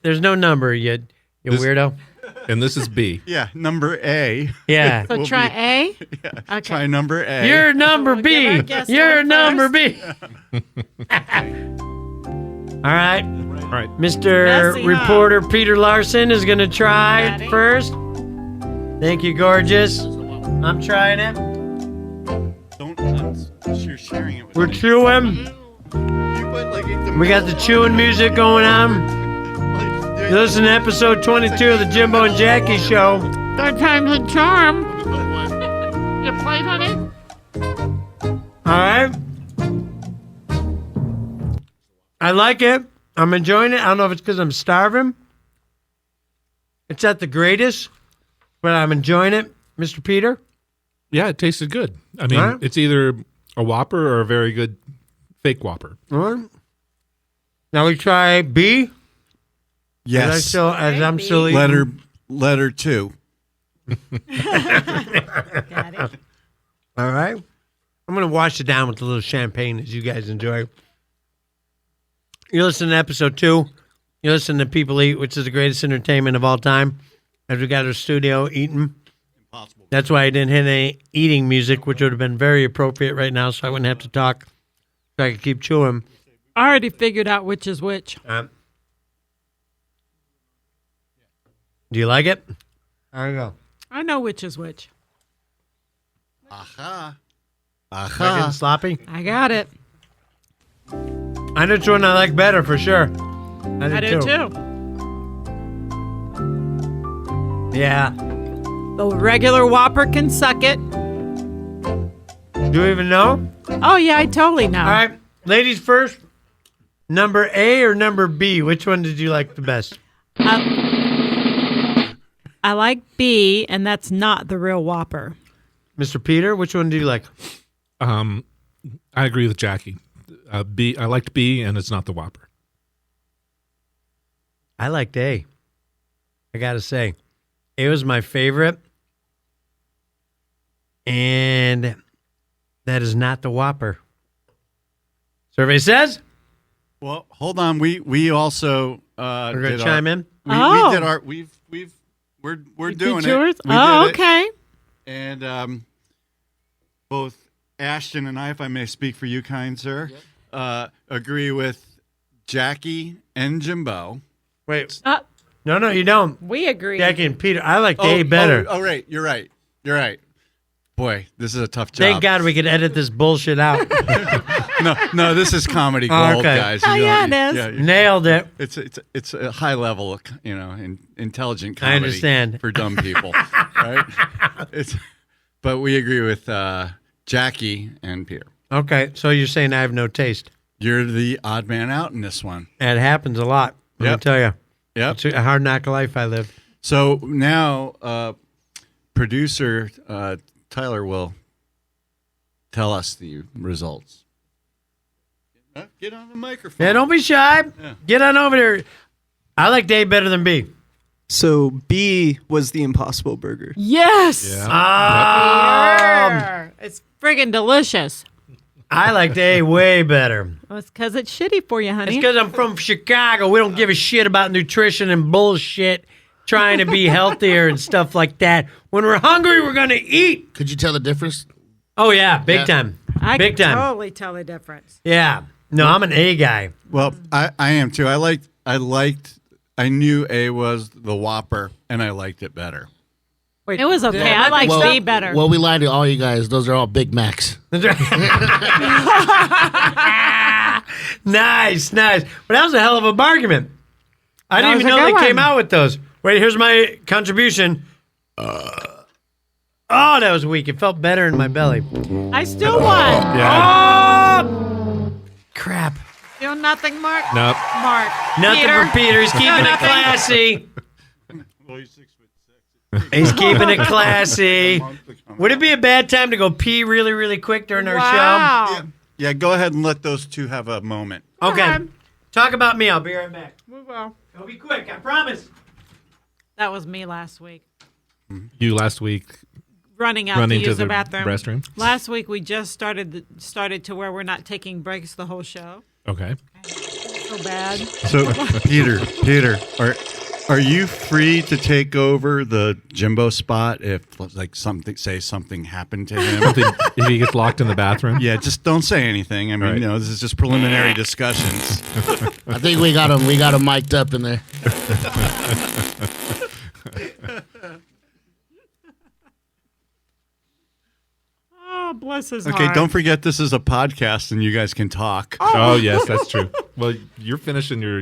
There's no number yet. You weirdo. And this is B. Yeah, number A. Yeah. So Will try be- A? Yeah, Okay. try number A. You're number we'll give B. our guest You're one number first. B. All right. right. Mr. Messy, huh? Reporter Peter Larsen is going to try it Ready? first. Thank you, gorgeous. I'm trying it. You're sharing it with We're me. chewing. You put, like, the We got the chewing music going on. You listen to episode 22 of the Jimbo and Jackie show. Third time's a charm. You played on it? All right. I like it. I'm enjoying it. I don't know if it's because I'm starving. It's not the greatest, but I'm enjoying it. Mr. Peter? Yeah, it tasted good. I mean, All right. it's either a Whopper or a very good fake Whopper. All right. Now we try B. Yes. As I'm still eating. Letter 2. Daddy. All right. I'm going to wash it down with a little champagne as you guys enjoy. You're listening to episode 2. You're listening to People Eat, which is the greatest entertainment of all time. As we got our studio eating. Impossible. That's why I didn't hit any eating music, which would have been very appropriate right now, so I wouldn't have to talk. So I could keep chewing. I already figured out which is which. Do you like it? There you go. I know which is which. Aha. Am I getting sloppy? I got it. I know which one I like better for sure. I do too. Yeah. The regular Whopper can suck it. Do you even know? Oh, yeah, I totally know. All right. Ladies first. Number A or number B? Which one did you like the best? I like B, and that's not the real Whopper. Mr. Peter, which one do you like? I agree with Jackie. B. I liked B, and it's not the Whopper. I liked A. I got to say. A was my favorite. And that is not the Whopper. Survey says? Well, hold on. We also We're going to chime in? We did our we're doing Did yours? it. We Oh, did it. okay. And both Ashton and I, if I may speak for you, kind sir, agree with Jackie and Jimbo. Wait. No, you don't. We agree. Jackie and Peter. I like A better. Oh, right. You're right. Boy, this is a tough job. Thank God we could edit this bullshit out. No, this is comedy Oh, gold, okay. guys. Oh, yeah, it is. Nailed it. It's a high level, intelligent I comedy. understand. For dumb people, right? But we agree with Jackie and Peter. Okay, so you're saying I have no taste. You're the odd man out in this one. And it happens a lot. Let me tell you. Yep. It's a hard knock life I live. So now, producer Tyler will tell us the results. Get on the microphone. Yeah, don't be shy. Yeah. Get on over there. I like A better than B. So B was the Impossible Burger. Yes. Yeah. It's friggin' delicious. I liked A way better. Well, it's because it's shitty for you, honey. It's because I'm from Chicago. We don't give a shit about nutrition and bullshit, trying to be healthier and stuff like that. When we're hungry, we're going to eat. Could you tell the difference? Oh, yeah. Big time. I Big can time. totally tell the difference. Yeah. No, I'm an A guy. Well, I am too. I knew A was the Whopper, and I liked it better. Wait, It was okay. I like B better. Well, we lied to all you guys. Those are all Big Macs. Nice. But that was a hell of a bargain. I didn't even know they came out with those. Wait, here's my contribution. Oh, that was weak. It felt better in my belly. I still won. Oh! Crap. Still nothing, Mark? Nope. Mark. Nothing Peter? for Peter. He's keeping it nothing. classy. He's keeping it classy. Would it be a bad time to go pee really, really quick during our Wow. Yeah, go ahead and let those two have a moment. show? Okay. Talk about me. I'll be right back. We will. It'll be quick. I promise. That was me last week. You last week Running out running to to use the the bathroom. restroom. Last week we just started to where we're not taking breaks the whole show. Okay. So bad. So, Peter, Are you free to take over the Jimbo spot if something happened to him? If he gets locked in the bathroom? Yeah, just don't say anything. I mean, this is just preliminary discussions. I think we got him mic'd up in there. Oh, bless his Okay, heart. don't forget this is a podcast and you guys can talk. Oh yes, that's true. Well, you're finishing your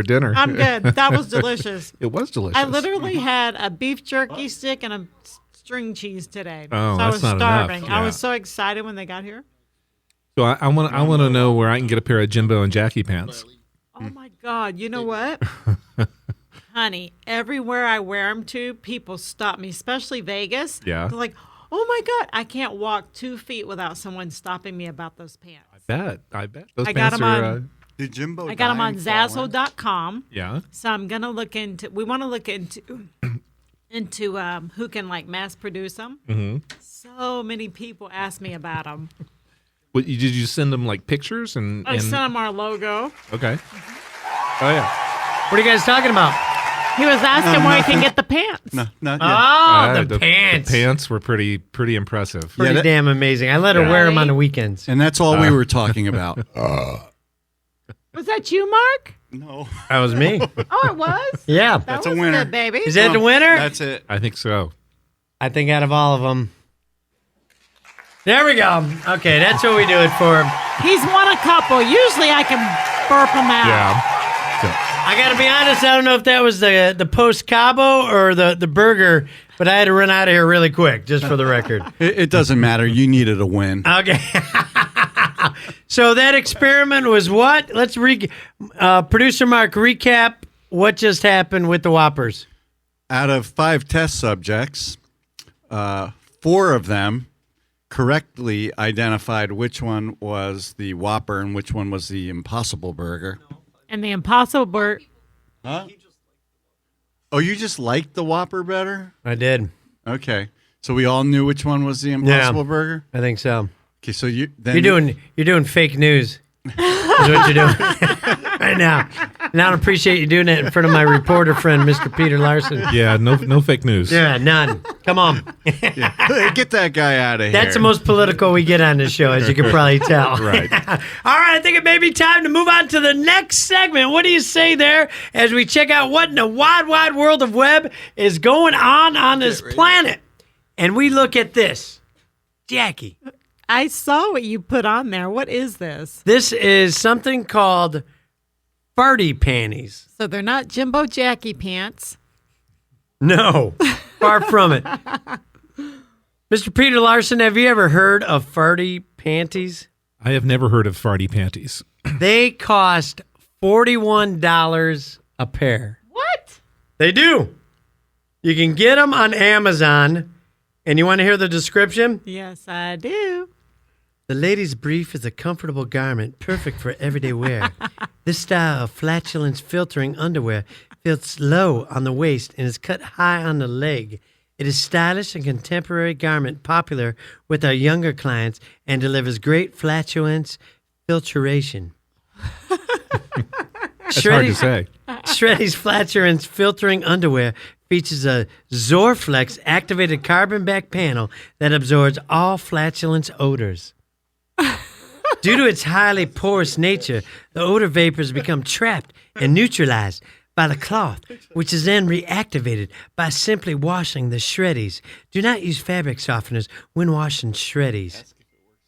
dinner. I'm good. That was delicious. It was delicious. I literally had a beef jerky stick and a string cheese today. Oh, so I that's was not starving. enough. I Yeah. was so excited when they got here. So I want to know where I can get a pair of Jimbo and Jackie pants. Oh my God! You know what, honey? Everywhere I wear them to, people stop me, especially Vegas. Yeah. They're like, "Oh my God! I can't walk 2 feet without someone stopping me about those pants." I bet. Those I got pants them are. on. Did Jimbo? I got them on Zazzle.com. Yeah. So I'm gonna look into. We want to look into who can like mass produce them. Mm-hmm. So many people ask me about them. What, did you send them like pictures and? I sent them our logo. Okay. Oh yeah. What are you guys talking about? He was asking where he can get the pants. No, not Oh, yet. the pants. The pants were pretty impressive. Pretty damn amazing. I let her wear them on the weekends. And that's all we were talking about. Was that you, Mark? No. That was me. Oh, it was? Yeah. That was good, baby. Is that the winner? That's it. I think so. I think out of all of them. There we go. Okay, that's what we do it for. He's won a couple. Usually I can burp him out. Yeah. I got to be honest, I don't know if that was the post Cabo or the burger, but I had to run out of here really quick, just for the record. It doesn't matter. You needed a win. Okay. So that experiment was what? Let's producer Mark recap what just happened with the Whoppers. Out of 5 test subjects, 4 of them correctly identified which one was the Whopper and which one was the Impossible Burger. And the Impossible Burger. Huh? Oh, you just liked the Whopper better? I did. Okay. So we all knew which one was the Impossible Burger? I think so. Okay, so you're doing fake news. Is what you're doing right now. And I don't appreciate you doing it in front of my reporter friend, Mr. Peter Larsen. Yeah, no fake news. Yeah, none. Come on. Get that guy out of here. That's the most political we get on this show, as you can probably tell. Right. All right, I think it may be time to move on to the next segment. What do you say there as we check out what in the wide, wide world of web is going on this planet? And we look at this. Jackie. I saw what you put on there. What is this? This is something called farty panties. So they're not Jimbo Jackie pants. No, far from it. Mr. Peter Larsen, have you ever heard of farty panties? I have never heard of farty panties. They cost $41 a pair. What? They do. You can get them on Amazon. And you want to hear the description? Yes, I do. The lady's brief is a comfortable garment, perfect for everyday wear. This style of flatulence filtering underwear fits low on the waist and is cut high on the leg. It is stylish and contemporary garment popular with our younger clients and delivers great flatulence filtration. That's hard to say. Shreddy's flatulence filtering underwear features a Zorflex activated carbon back panel that absorbs all flatulence odors. Due to its highly porous nature, the odor vapors become trapped and neutralized by the cloth, which is then reactivated by simply washing the Shreddies. Do not use fabric softeners when washing Shreddies.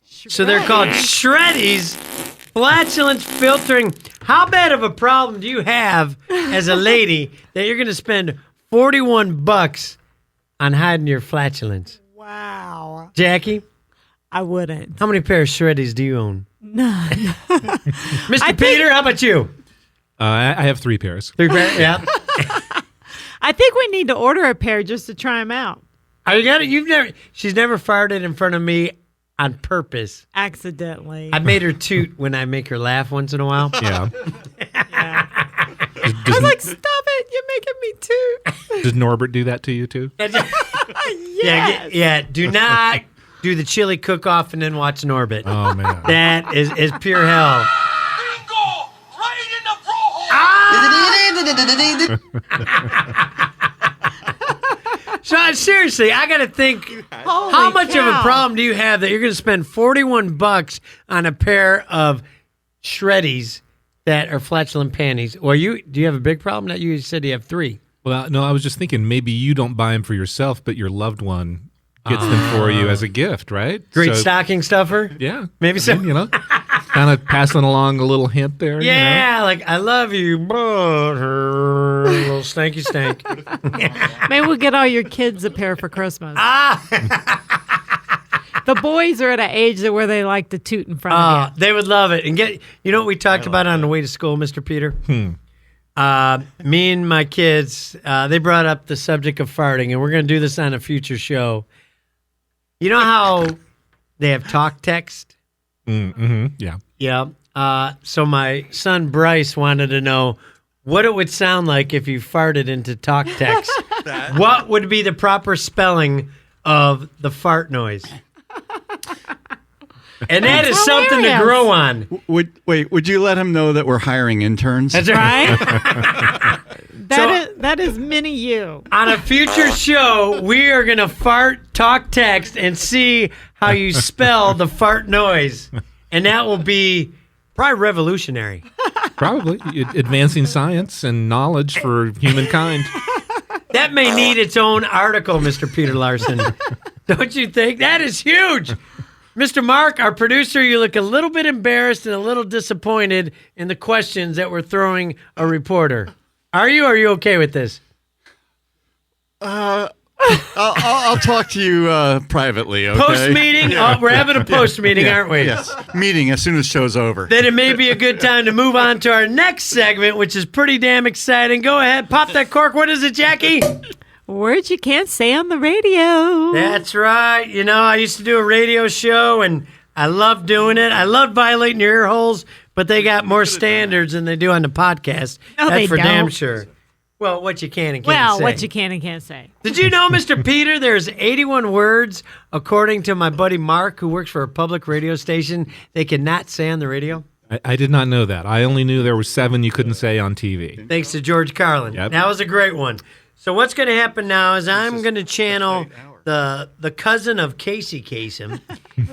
So they're called Shreddies flatulence filtering. How bad of a problem do you have as a lady that you're going to spend $41 on hiding your flatulence? Wow. Jackie? I wouldn't. How many pair of Shreddies do you own? None. Mr. Peter, how about you? I have 3 pairs. 3 pairs, yeah. I think we need to order a pair just to try them out. Are you got it? She's never farted in front of me on purpose. Accidentally. I made her toot when I make her laugh once in a while. Yeah. I was like, stop it. You're making me toot. Does Norbert do that to you too? Yes. Yeah. Do not do the chili cook-off and then watch Norbit. Oh, man. That is pure hell. So seriously, I got to think, how Holy much of a cow. problem do you have that you're going to spend $41 on a pair of shreddies that are flatulent panties? Or do you have a big problem? That you said you have 3. Well, no, I was just thinking maybe you don't buy them for yourself, but your loved one gets them for you as a gift, right? Great So- stocking stuffer? Yeah. Maybe so. You know, kind of passing along a little hint there. Yeah, like, I love you, but her little stanky stank. Maybe we'll get all your kids a pair for Christmas. The boys are at an age where they like to toot in front of you. They would love it. And you know what we talked about on the way to school, Mr. Peter? Me and my kids, they brought up the subject of farting, and we're going to do this on a future show. You know how they have talk text? Yeah. Yeah. So my son Bryce wanted to know what it would sound like if you farted into talk text. What would be the proper spelling of the fart noise? And that is something to grow on. Would you let him know that we're hiring interns? That's Right? That is mini you. On a future show, we are going to fart talk text and see how you spell the fart noise. And that will be probably revolutionary. Probably advancing science and knowledge for humankind. That may need its own article, Mr. Peter Larsen. Don't you think? That is huge. Mr. Mark, our producer, you look a little bit embarrassed and a little disappointed in the questions that we're throwing a reporter. Are you okay with this? I'll talk to you privately, okay? Post-meeting? Yeah. Oh, we're having a post-meeting, aren't we? Yes. Meeting as soon as show's over. Then it may be a good time to move on to our next segment, which is pretty damn exciting. Go ahead, pop that cork. What is it, Jackie? Words you can't say on the radio. That's right. You know, I used to do a radio show, and I loved doing it. I loved violating your ear holes, but they got more standards than they do on the podcast. No, That's they for damn don't. sure. Well, what you can and can't say. What you can and can't say. Did you know, Mr. Peter, there's 81 words, according to my buddy Mark, who works for a public radio station, they cannot say on the radio? I did not know that. I only knew there were 7 you couldn't say on TV. Thanks to George Carlin. Yep. That was a great one. So what's going to happen now is I'm going to channel the cousin of Casey Kasem.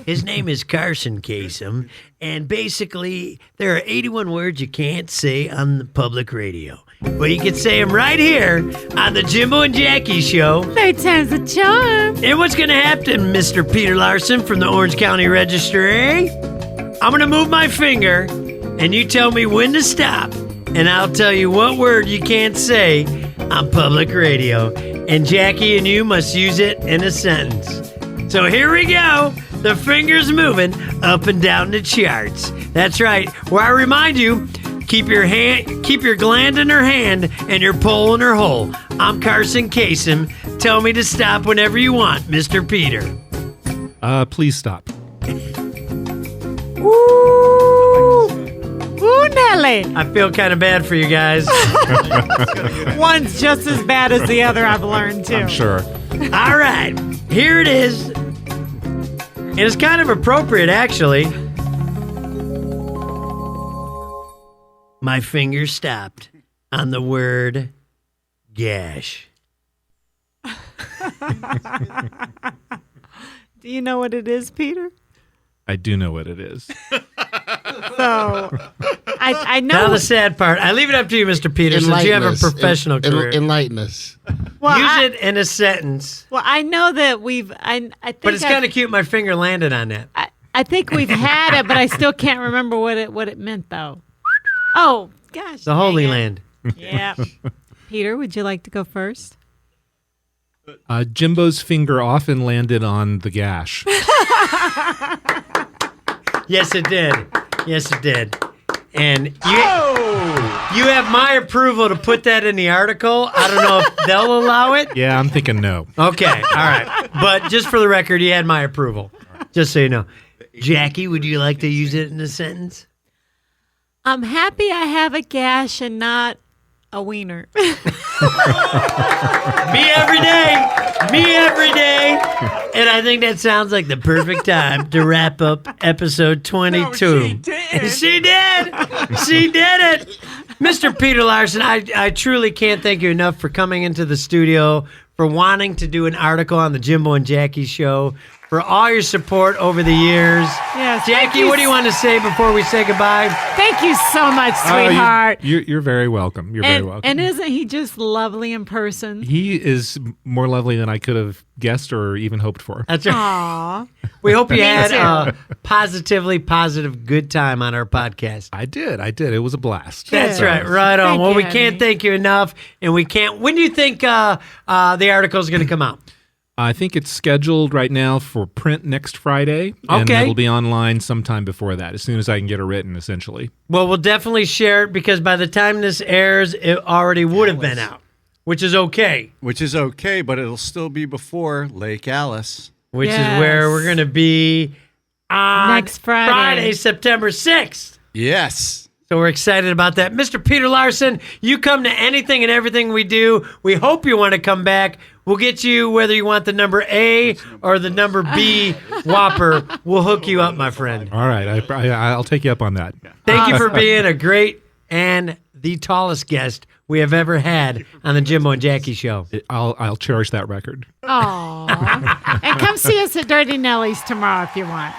His name is Carson Kasem. And basically, there are 81 words you can't say on the public radio. But you can say them right here on the Jimbo and Jackie show. 3 times the charm. And what's going to happen, Mr. Peter Larsen from the Orange County Register, eh? I'm going to move my finger, and you tell me when to stop. And I'll tell you what word you can't say on public radio. And Jackie and you must use it in a sentence. So here we go. The finger's moving up and down the charts. That's right. Where I remind you, keep your gland in her hand and your pole in her hole. I'm Carson Kasem. Tell me to stop whenever you want, Mr. Peter. Please stop. Ooh, Nelly. I feel kind of bad for you guys. One's just as bad as the other, I've learned, too. I'm sure. All right, here it is. And it's kind of appropriate, actually. My finger stopped on the word gash. Do you know what it is, Peter? I do know what it is. So, I know. Now the sad part. I leave it up to you, Mr. Peter, since you have a professional career. Enlighten us. Well, Use it in a sentence. Well, I know that I think. But it's kind of cute my finger landed on that. I think we've had it, but I still can't remember what it meant, though. Oh, gosh. The Holy dang it. Land. Yeah. Peter, would you like to go first? Jimbo's finger often landed on the gash. Yes, it did. Yes, it did. And you have my approval to put that in the article. I don't know if they'll allow it. Yeah, I'm thinking no. Okay, all right. But just for the record, you had my approval. Just so you know. Jackie, would you like to use it in a sentence? I'm happy I have a gash and not a wiener. Me every day. Me every day. And I think that sounds like the perfect time to wrap up episode 22. No, she did. She did. She did it. Mr. Peter Larsen, I truly can't thank you enough for coming into the studio, for wanting to do an article on the Jimbo and Jackie show, for all your support over the years. Yes, Jackie, what do you want to say before we say goodbye? Thank you so much, sweetheart. You're very welcome. You're very welcome. And isn't he just lovely in person? He is more lovely than I could have guessed or even hoped for. That's right. Aww. We hope you had a positively positive good time on our podcast. I did. It was a blast. That's Good. right. Right on. Thank Well, you, we can't honey. thank you enough, and we can't. When do you think the article is going to come out? I think it's scheduled right now for print next Friday. And Okay. it'll be online sometime before that, as soon as I can get it written, essentially. Well, we'll definitely share it because by the time this airs, it already would have been out, which is okay. Which is okay, but it'll still be before Lake Alice. Which Yes. is where we're going to be on Next Friday. September 6th. Yes. So we're excited about that. Mr. Peter Larsen, you come to anything and everything we do. We hope you want to come back. We'll get you whether you want the number A or the number B Whopper. We'll hook you up, my friend. All right. I'll take you up on that. Thank you for being a great and the tallest guest we have ever had on the Jimbo and Jackie show. I'll cherish that record. Aww. And come see us at Dirty Nellie's tomorrow if you want.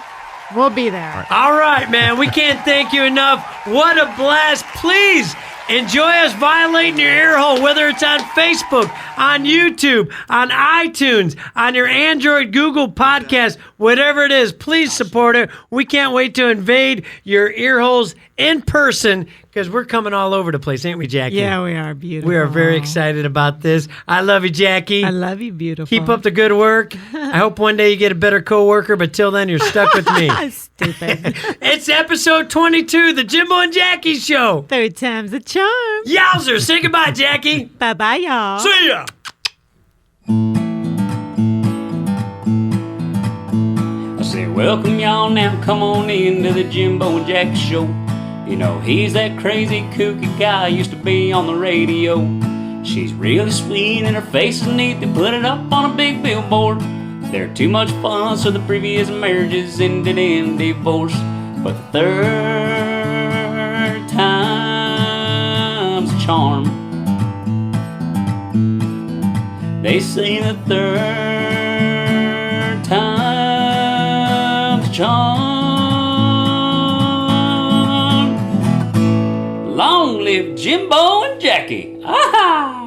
We'll be there. All right, man. We can't thank you enough. What a blast. Please enjoy us violating your ear hole, whether it's on Facebook, on YouTube, on iTunes, on your Android, Google podcast, whatever it is. Please support it. We can't wait to invade your ear holes in person because we're coming all over the place, ain't we, Jackie? Yeah, we are beautiful. We are very excited about this. I love you, Jackie. I love you, beautiful. Keep up the good work. I hope one day you get a better coworker, but till then, you're stuck with me. Stupid. It's episode 22, the Jimbo and Jackie show. Third time's a charm. Yowzer. Say goodbye, Jackie. Bye-bye, y'all. See ya. I say, welcome y'all now, come on into the Jimbo and Jackie show. You know, he's that crazy kooky guy used to be on the radio. She's really sweet and her face is neat, they put it up on a big billboard. They're too much fun, so the previous marriages ended in divorce. But the third time's a charm. They say the third time's a charm. Long live Jimbo and Jackie. Ah-ha!